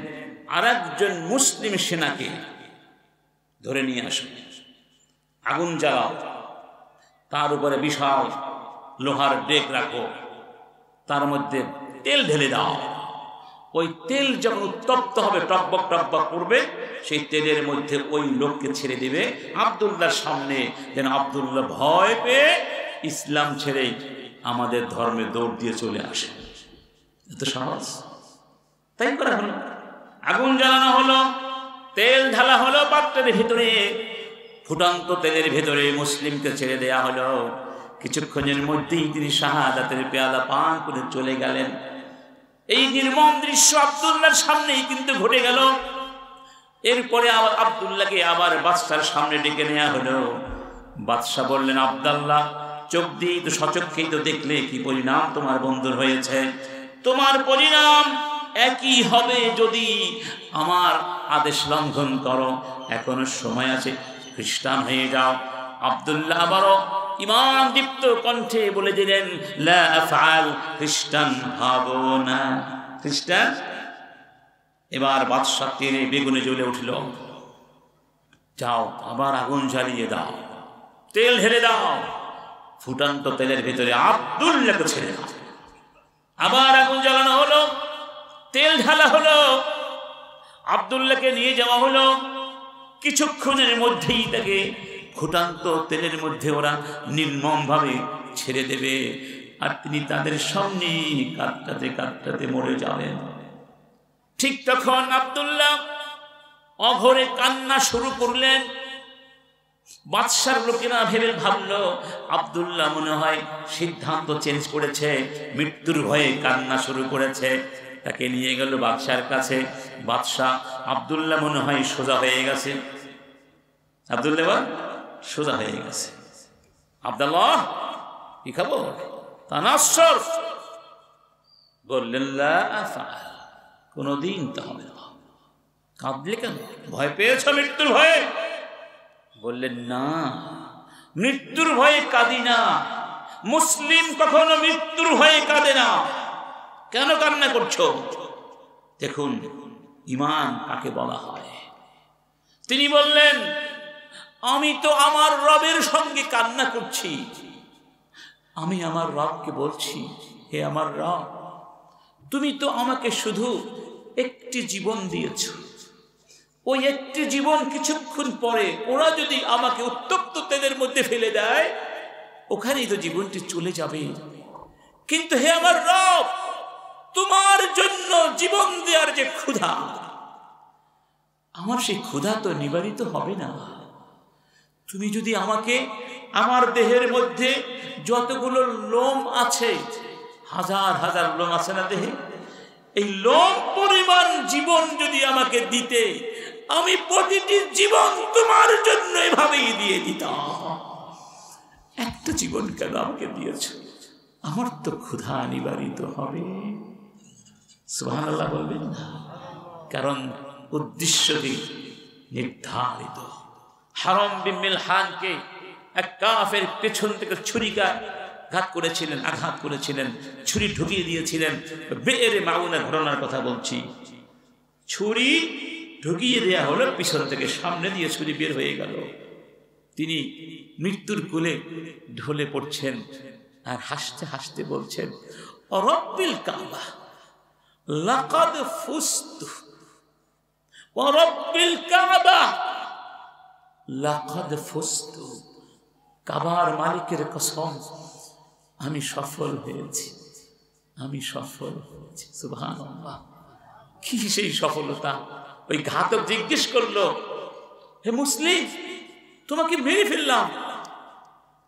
আরেকজন মুসলিম সেনাকে ধরে নিয়ে আসো, আগুন জ্বালাও, তার উপরে বিশাল লোহার ডেক রাখো, তার মধ্যে তেল ঢেলে দাও। ওই তেল যখন উত্তপ্ত হবে, টকবক টকবক করবে, সেই তেলের মধ্যে ওই লোককে ছেড়ে দিবে আব্দুল্লাহর সামনে, যেন আব্দুল্লাহ ভয় পেয়ে ইসলাম ছেড়ে আমাদের ধর্মে দৌড় দিয়ে চলে আসে। এত সহজ। তাই করা হলো। আগুন জ্বালানো হলো, তেল ঢালা হলো পাত্রের ভিতরে, ফুটন্ত তেলের ভেতরে মুসলিমকে ছেড়ে দেয়া হলো। কিছুক্ষণের মধ্যেই তিনি শাহাদাতের পেয়ালা পান করে চলে গেলেন। এই নির্মম দৃশ্য আব্দুল্লাহর সামনেই কিন্তু ঘটে গেল। এরপরে আবার আব্দুল্লাহকে আবার বাদশার সামনে ডেকে নেওয়া হলো। বাদশা বললেন, আব্দুল্লাহ, চোখ দিয়ে তো সচক্ষেই তো দেখলে কি পরিণাম তোমার বন্ধুর হয়েছে। তোমার পরিণাম একই হবে যদি আমার আদেশ লঙ্ঘন করো। এখনো সময় আছে, খ্রিস্টান হয়ে যাও। আব্দুল্লাহ আবারও ঈমান দীপ্ত কণ্ঠে বলে দিলেন, লা আফআল, খ্রিস্টান হব না। খ্রিস্টান। এবার বাদশা তেলে বেগুনে জ্বলে উঠল। যাও, আবার আগুন জ্বালিয়ে দাও, তেল ঢেলে দাও। ফুটন্ত তেলের ভেতরে আব্দুল্লাহকে ছেড়ে দাও। আবার আগুন জ্বালানো হলো, তেল ঢালা হলো, আব্দুল্লাহকে নিয়ে যাওয়া হলো। কিছুক্ষণের মধ্যেই তাকে ফুটন্ত তেলের মধ্যে ওরা নির্মমভাবে ছেড়ে দেবে, আর তিনি তাদের সামনে কাঁদতে কাঁদতে মরে যাবেন। ঠিক তখন আব্দুল্লাহ অঘরে কান্না শুরু করলেন। বাদশার লোকেরা ভাবলো আব্দুল্লাহ মনে হয় সিদ্ধান্ত চেঞ্জ করেছে, মৃত্যুর ভয়ে কান্না শুরু করেছে। তাকে নিয়ে গেল বাদশার কাছে। বাদশাহ আব্দুল্লাহ মনে হয় সোজা হয়ে গেছে, আব্দুল্লাহ সোজা হয়ে গেছে। আব্দুল্লাহ কি খবর? তানাসর বললেন লা আফআল, কোনদিন তা হবে না। কাঁদলে কেন? ভয় পেয়েছ মৃত্যুর ভয়ে? বললেন না, মৃত্যুর ভয়ে কাঁদি না। মুসলিম কখনো মৃত্যুর ভয়ে কাঁদে না। কেন কান্না করছো? দেখুন ঈমান কাকে বলা হয়। তিনি বললেন আমি তো আমার রবের সঙ্গে কান্না করছি। আমি আমার রবকে বলছি, হে আমার রব, তুমি তো আমাকে শুধু একটি জীবন দিয়েছ। ওই একটি জীবন কিছুক্ষণ পরে ওরা যদি আমাকে উত্তপ্ত তেলের মধ্যে ফেলে দেয়, ওখানেই তো জীবনটি চলে যাবে। কিন্তু হে আমার রব, তোমার জন্য জীবন দেওয়ার যে ক্ষুধা, আমার সেই ক্ষুধা তো নিবারিত হবে না। তুমি যদি আমাকে আমার দেহের মধ্যে যতগুলো লোম আছে, হাজার হাজার লোম আছে না দেহে, এই লোম পরিমাণ জীবন যদি আমাকে দিতে, আমি প্রতিটি জীবন তোমার জন্য এভাবেই দিয়ে দিতাম। একটা জীবন কেন আমাকে দিয়েছ? আমার তো ক্ষুধা নিবারিত হবে। সুবহানাল্লাহ বলবেন না? কারণ উদ্দেশ্যটি নির্ধারিত। হারাম বিন মিলহানকে এক কাফের পেছন থেকে ছুরিকাঘাত করেছিলেন, আঘাত করেছিলেন, ছুরি ঢুকিয়ে দিয়েছিলেন। বেরে মাউনের ঘটনার কথা বলছি। ছুরি ঢুকিয়ে দেয়া হলো পিছন থেকে, সামনে দিয়ে ছুরি বের হয়ে গেল। তিনি মৃত্যুর কোলে ঢলে পড়ছেন আর হাসতে হাসতে বলছেন রব্বিল কাবা লাকাদ ফুস্তু ওয়া রব্বিল কাবা লাকাদ ফুস্তু। কাবার মালিকের কসম, আমি সফল হয়েছি, আমি সফল হয়েছি। সুবহানাল্লাহ। কি সেই সফলতা? ওই ঘাতক জিজ্ঞেস করলো, হে মুসলিম, তোমাকে মেরে ফেললাম,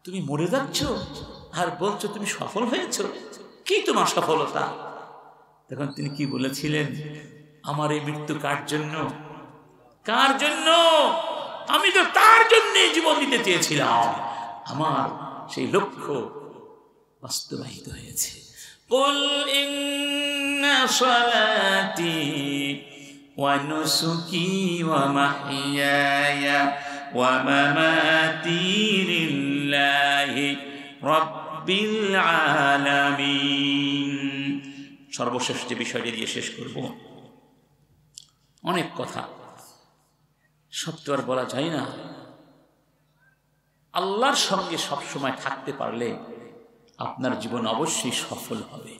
তুমি মরে যাচ্ছ আর বলছো তুমি সফল হয়েছ, কি তোমার সফলতা? তখন তিনি কি বলেছিলেন? আমার এই মৃত্যু কার জন্য? কার জন্য? আমি তো তার জন্য জীবন দিতে চেয়েছিলাম। আমার সেই লক্ষ্য বাস্তবায়িত হয়েছে। কুল ইন্না সালাতি ওয়া নুসুকি ওয়া মাহইয়ায়া ওয়া মামাতি লিল্লাহি রাব্বিল আলামিন। সর্বশেষ যে বিষয়টি দিয়ে শেষ করব, অনেক কথা সব তো আর বলা যায় না। আল্লাহর সঙ্গে সবসময় থাকতে পারলে আপনার জীবন অবশ্যই সফল হবে।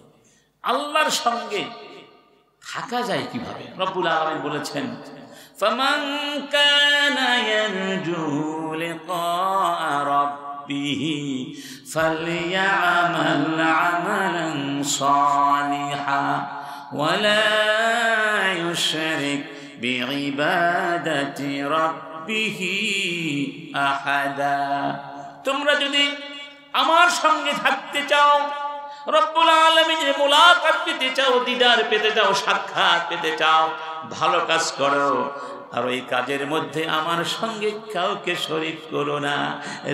আল্লাহর সঙ্গে থাকা যায় কিভাবে? রব্বুল আলামিন বলেছেন, ফামান কানা ইয়ারজু লিকা রাব্বিহি ফালইয়ামাল আমালান সালিহা ওয়া লা ইউশরিক বিইবাদাতি রাব্বিহি আহাদা। তোমরা যদি আমার সঙ্গে থাকতে চাও, রব্বুল আলামিনের মুলাকাত পেতে চাও, দিদার পেতে চাও, সাক্ষাৎ পেতে চাও, ভালো কাজ করো। আর ওই কাজের মধ্যে আমার সঙ্গে কাউকে শরীক করো না,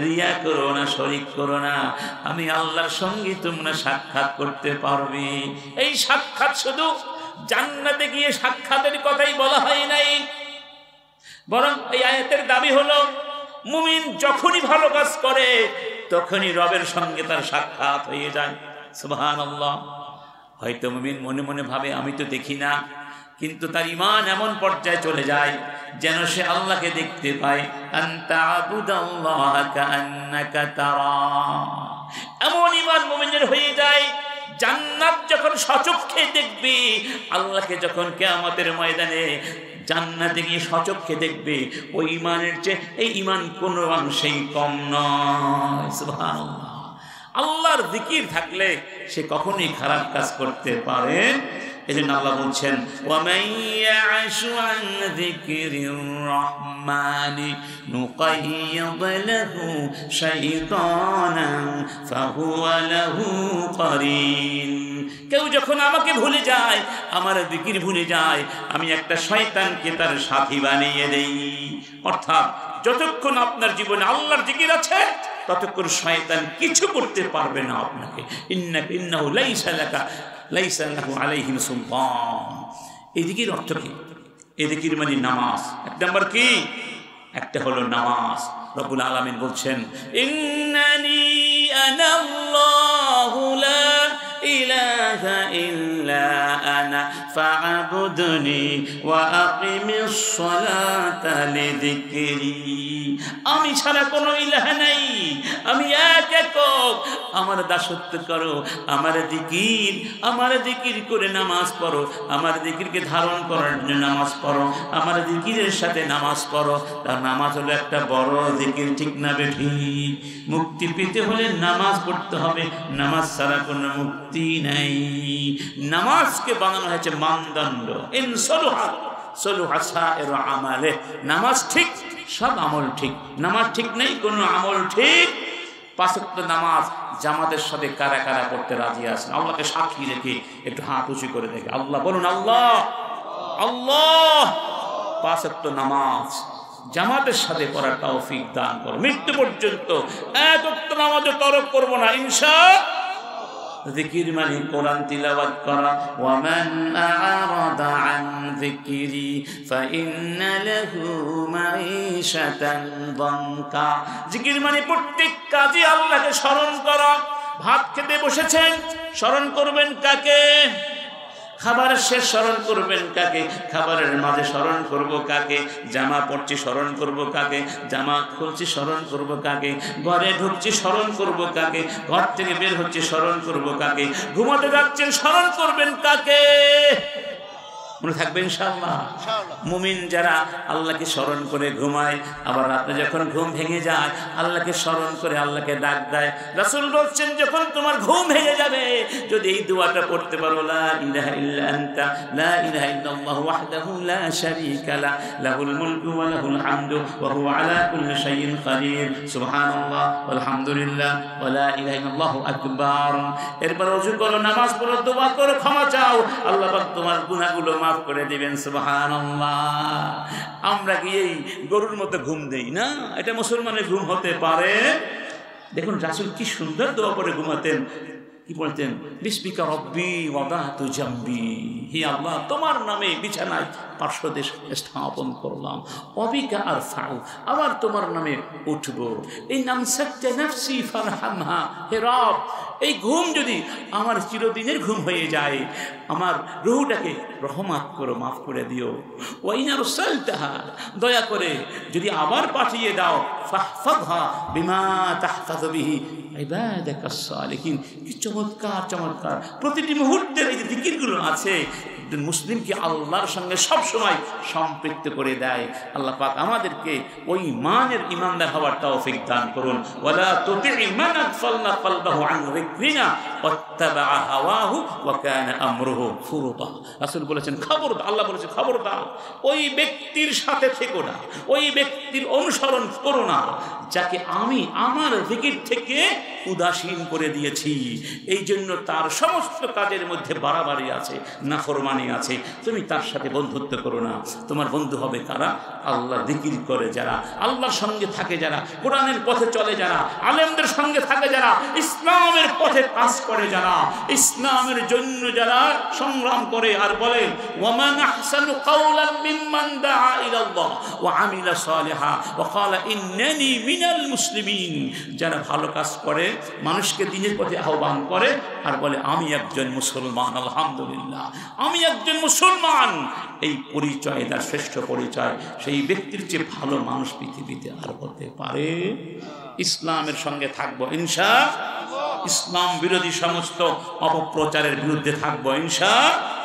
রিয়া করো না, শরীক করো না। আমি আল্লাহর সঙ্গে তোমরা সাক্ষাৎ করতে পারবে। এই সাক্ষাৎ শুধু জান্নাতে গিয়ে সাক্ষাতের কথাই বলা হয় নাই, বরং এই আয়াতের দাবি হলো মুমিন যখনই ভালো কাজ করে তখনই রবের সঙ্গে তার সাক্ষাৎ হয়ে যায়। সুবহানাল্লাহ। হয়তো মুমিন মনে মনে ভাবে আমি তো দেখি না, কিন্তু তার ঈমান এমন পর্যায়ে চলে যায় যেন সে আল্লাহকে দেখতে পায়। আনতা আবুদাল্লাহা কাআন্নাকা তারা। এমন ঈমান মুমিনের হয়ে যায়, জান্নাত যখন সচক্ষে দেখবে, আল্লাহকে যখন কিয়ামতের ময়দানে জান্নাতে গিয়ে সচক্ষে দেখবে, ওই ঈমানের চেয়ে এই ঈমান কোনো অংশেই কম নয়। সুবহানাল্লাহ। আল্লাহর জিকির থাকলে সে কখনোই খারাপ কাজ করতে পারে এজন্য আল্লাহ বলছেন ওয়ামান ইয়াশু আন যিকরির রহমানি নুকাইয়িদ লাহু শাইতানান ফাহুয়া লাহু করিন। কেউ যখন আমাকে ভুলে যায়, আমার জিকির ভুলে যায়, আমি একটা শয়তানকে তার সাথী বানিয়ে দেই। অর্থাৎ যতক্ষণ আপনার জীবনে আল্লাহর জিকির আছে ততক্ষণ শয়তান কিছু করতে পারবে না আপনাকে। ইন্নাহু লাইসা লাহু আলাইহিম সুলতান। এই জিকির অর্থ কি? এই জিকির মানে নামাজ। এক নাম্বার কি? একটা হলো নামাজ। রব্বুল আলামিন বলছেন ইন্নানি আনাল্লাহু লা ইলাহা ইল্লা আনা ফা'বুদনি ওয়া আকিমিস সালাতা লিযিকরি। আমি ছাড়া কোনো ইলাহ নাই, আমি এক একক, আমার দাসত্ব করো, আমার জিকির করে নামাজ পড়ো, আমার জিকিরকে ধারণ করার জন্য নামাজ পড়ো, আমার জিকিরের সাথে নামাজ পড়ো। তার নামাজ হলো একটা বড় জিকির, ঠিক না বেঠিক? মুক্তি পেতে হলে নামাজ পড়তে হবে, নামাজ ছাড়া কোনো মুক্তি নাই। নামাজকে বানানো হয়েছে মানদণ্ড। ইন সলুহা সাইরু আমালে, নামাজ ঠিক, সব আমল ঠিক। নামাজ ঠিক নেই, কোনো আমল ঠিক। 5 ওয়াক্ত নামাজ জামাতের সাথে কারা কারা পড়তে রাজি আছেন? আল্লাহকে সাক্ষী রেখে একটু হাত উঁচু করে দেখে আল্লাহ বলুন, আল্লাহ আল্লাহ 5 ওয়াক্ত নামাজ জামাতের সাথে পড়ার তৌফিক দান করো। মৃত্যু পর্যন্ত 1 ওয়াক্ত নামাজও তরক করব না ইনশাআল্লাহ। জিকির মানে কোরআন তিলাওয়াত করা। ওয়ামান আ'রাদা আন যিকরি ফাইন্না লাহু মাঈশাতান দানকা। জিকির মানে প্রত্যেক কাজে আল্লাহকে স্মরণ করা। ভাত খেতে বসেছেন, স্মরণ করবেন কাকে? খাবারের শেষ স্মরণ করবেন কাকে? খাবারের মাঝে স্মরণ করব কাকে? জামা পরছি স্মরণ করব কাকে? জামা খুলছি স্মরণ করব কাকে? ঘরে ঢুকছি স্মরণ করব কাকে? ঘর থেকে বের হচ্ছে স্মরণ করব কাকে? ঘুমাতে যাচ্ছেন স্মরণ করবেন কাকে? মনে থাকবে ইনশাআল্লাহ। মুমিন যারা আল্লাহকে স্মরণ করে ঘুমায়, আবার রাতে যখন ঘুম ভেঙে যায় আল্লাহকে স্মরণ করে আল্লাহকে ডাক দেয়। রাসূল বলছেন যখন তোমার ঘুম ভেঙে যাবে যদি এই দোয়াটা পড়তে পারো, লা ইলাহা ইল্লা আনতা লা ইলাহা ইল্লাল্লাহু ওয়াহদাহু লা শারীকা লা লাহুল মুলকু ওয়া লাহুল হামদু ওয়া হুয়া আলা কুল্লি শাইইন কাদির, সুবহানাল্লাহ ওয়ালহামদুলিল্লাহ ওয়া লা ইলাহা ইল্লাল্লাহু আকবার। এরপর ওযু করো, নামাজ পড়ো, দোয়া করো, ক্ষমা চাও, আল্লাহ পাক তোমার গুনাহগুলো মাফ করে দিবেন, সুবহানাল্লাহ। আমরা কি এই গরুর মতো ঘুম দেই না? এটা মুসলমানের ঘুম হতে পারে? দেখুন রাসূল কি সুন্দর দোয়া করে ঘুমাতেন। কি বলতেন? বিসমিকা রব্বি ওয়াদাতু জামবি, হে আল্লাহ তোমার নামে বিছানায় পার্শ্বদেশ স্থাপন করলাম, অবিকা আর ফাউ, আবার তোমার নামে উঠবো। এই নাম সাক্তা নাফসি ফারহামহা, হে রব এই ঘুম যদি আমার চিরদিনের ঘুম হয়ে যায়, আমার রূহটাকে রহমত করো, মাফ করে দিও। ওয়াইনা রসালতাহা, দয়া করে যদি আবার পাঠিয়ে দাও, ফাহফাযহা বিমা তাহফাযু বিহি ইবাদাকাস সালিহিন। কি চমৎকার চমৎকার প্রতিটি মুহূর্তের এই যে জিকিরগুলো আছে, একজন মুসলিমকে আল্লাহর সঙ্গে সবসময় সম্পৃক্ত করে দেয়। আল্লাহ পাক আমাদেরকে ওই মানের ইমানদার হওয়ার তৌফিক দান করুন। ওয়ালা তুতি মান আগফালনা কলবাহু আন যিকরিনা ওয়াত্তাবা হাওয়াহু ওয়া কানা আমরুহু ফুরুতা। রাসূল বলেছেন খবরদার, আল্লাহ বলেছেন খবরদার ওই ব্যক্তির সাথে থেকো না, ওই ব্যক্তির অনুসরণ করো না যাকে আমি আমার জিকির থেকে উদাসীন করে দিয়েছি। এই জন্য তার সমস্ত কাজের মধ্যে বাড়াবাড়ি আছে, নাফরমানি আছে। তুমি তার সাথে বন্ধুত্ব করো না। তোমার বন্ধু হবে কারা? আল্লাহ জিকির করে যারা, আল্লাহর সঙ্গে থাকে যারা, কোরআনের পথে চলে যারা, আলেমদের সঙ্গে থাকে যারা, ইসলামের পথে কাজ করে যারা, ইসলামের জন্য যারা সংগ্রাম করে। আর বলে ওয়ামান আহসানু কাওলাম মিম্মান দাআ ইলাল্লাহ ওয়া আমিলা সালিহা ওয়া ক্বালা ইন্নানি মিনাল মুসলিমিন। যারা ভালো কাজ করে, মানুষকে দ্বীনের পথে আহ্বান করে আর বলে আমি একজন মুসলমান, আলহামদুলিল্লাহ আমি একজন মুসলমান। এই পরিচয় তার শ্রেষ্ঠ পরিচয়। সেই ব্যক্তির চেয়ে ভালো মানুষ পৃথিবীতে আর হতে পারে? ইসলামের সঙ্গে থাকবো ইনশাআল্লাহ, ইসলাম বিরোধী সমস্ত অপপ্রচারের বিরুদ্ধে থাকবো ইনশাআল্লাহ।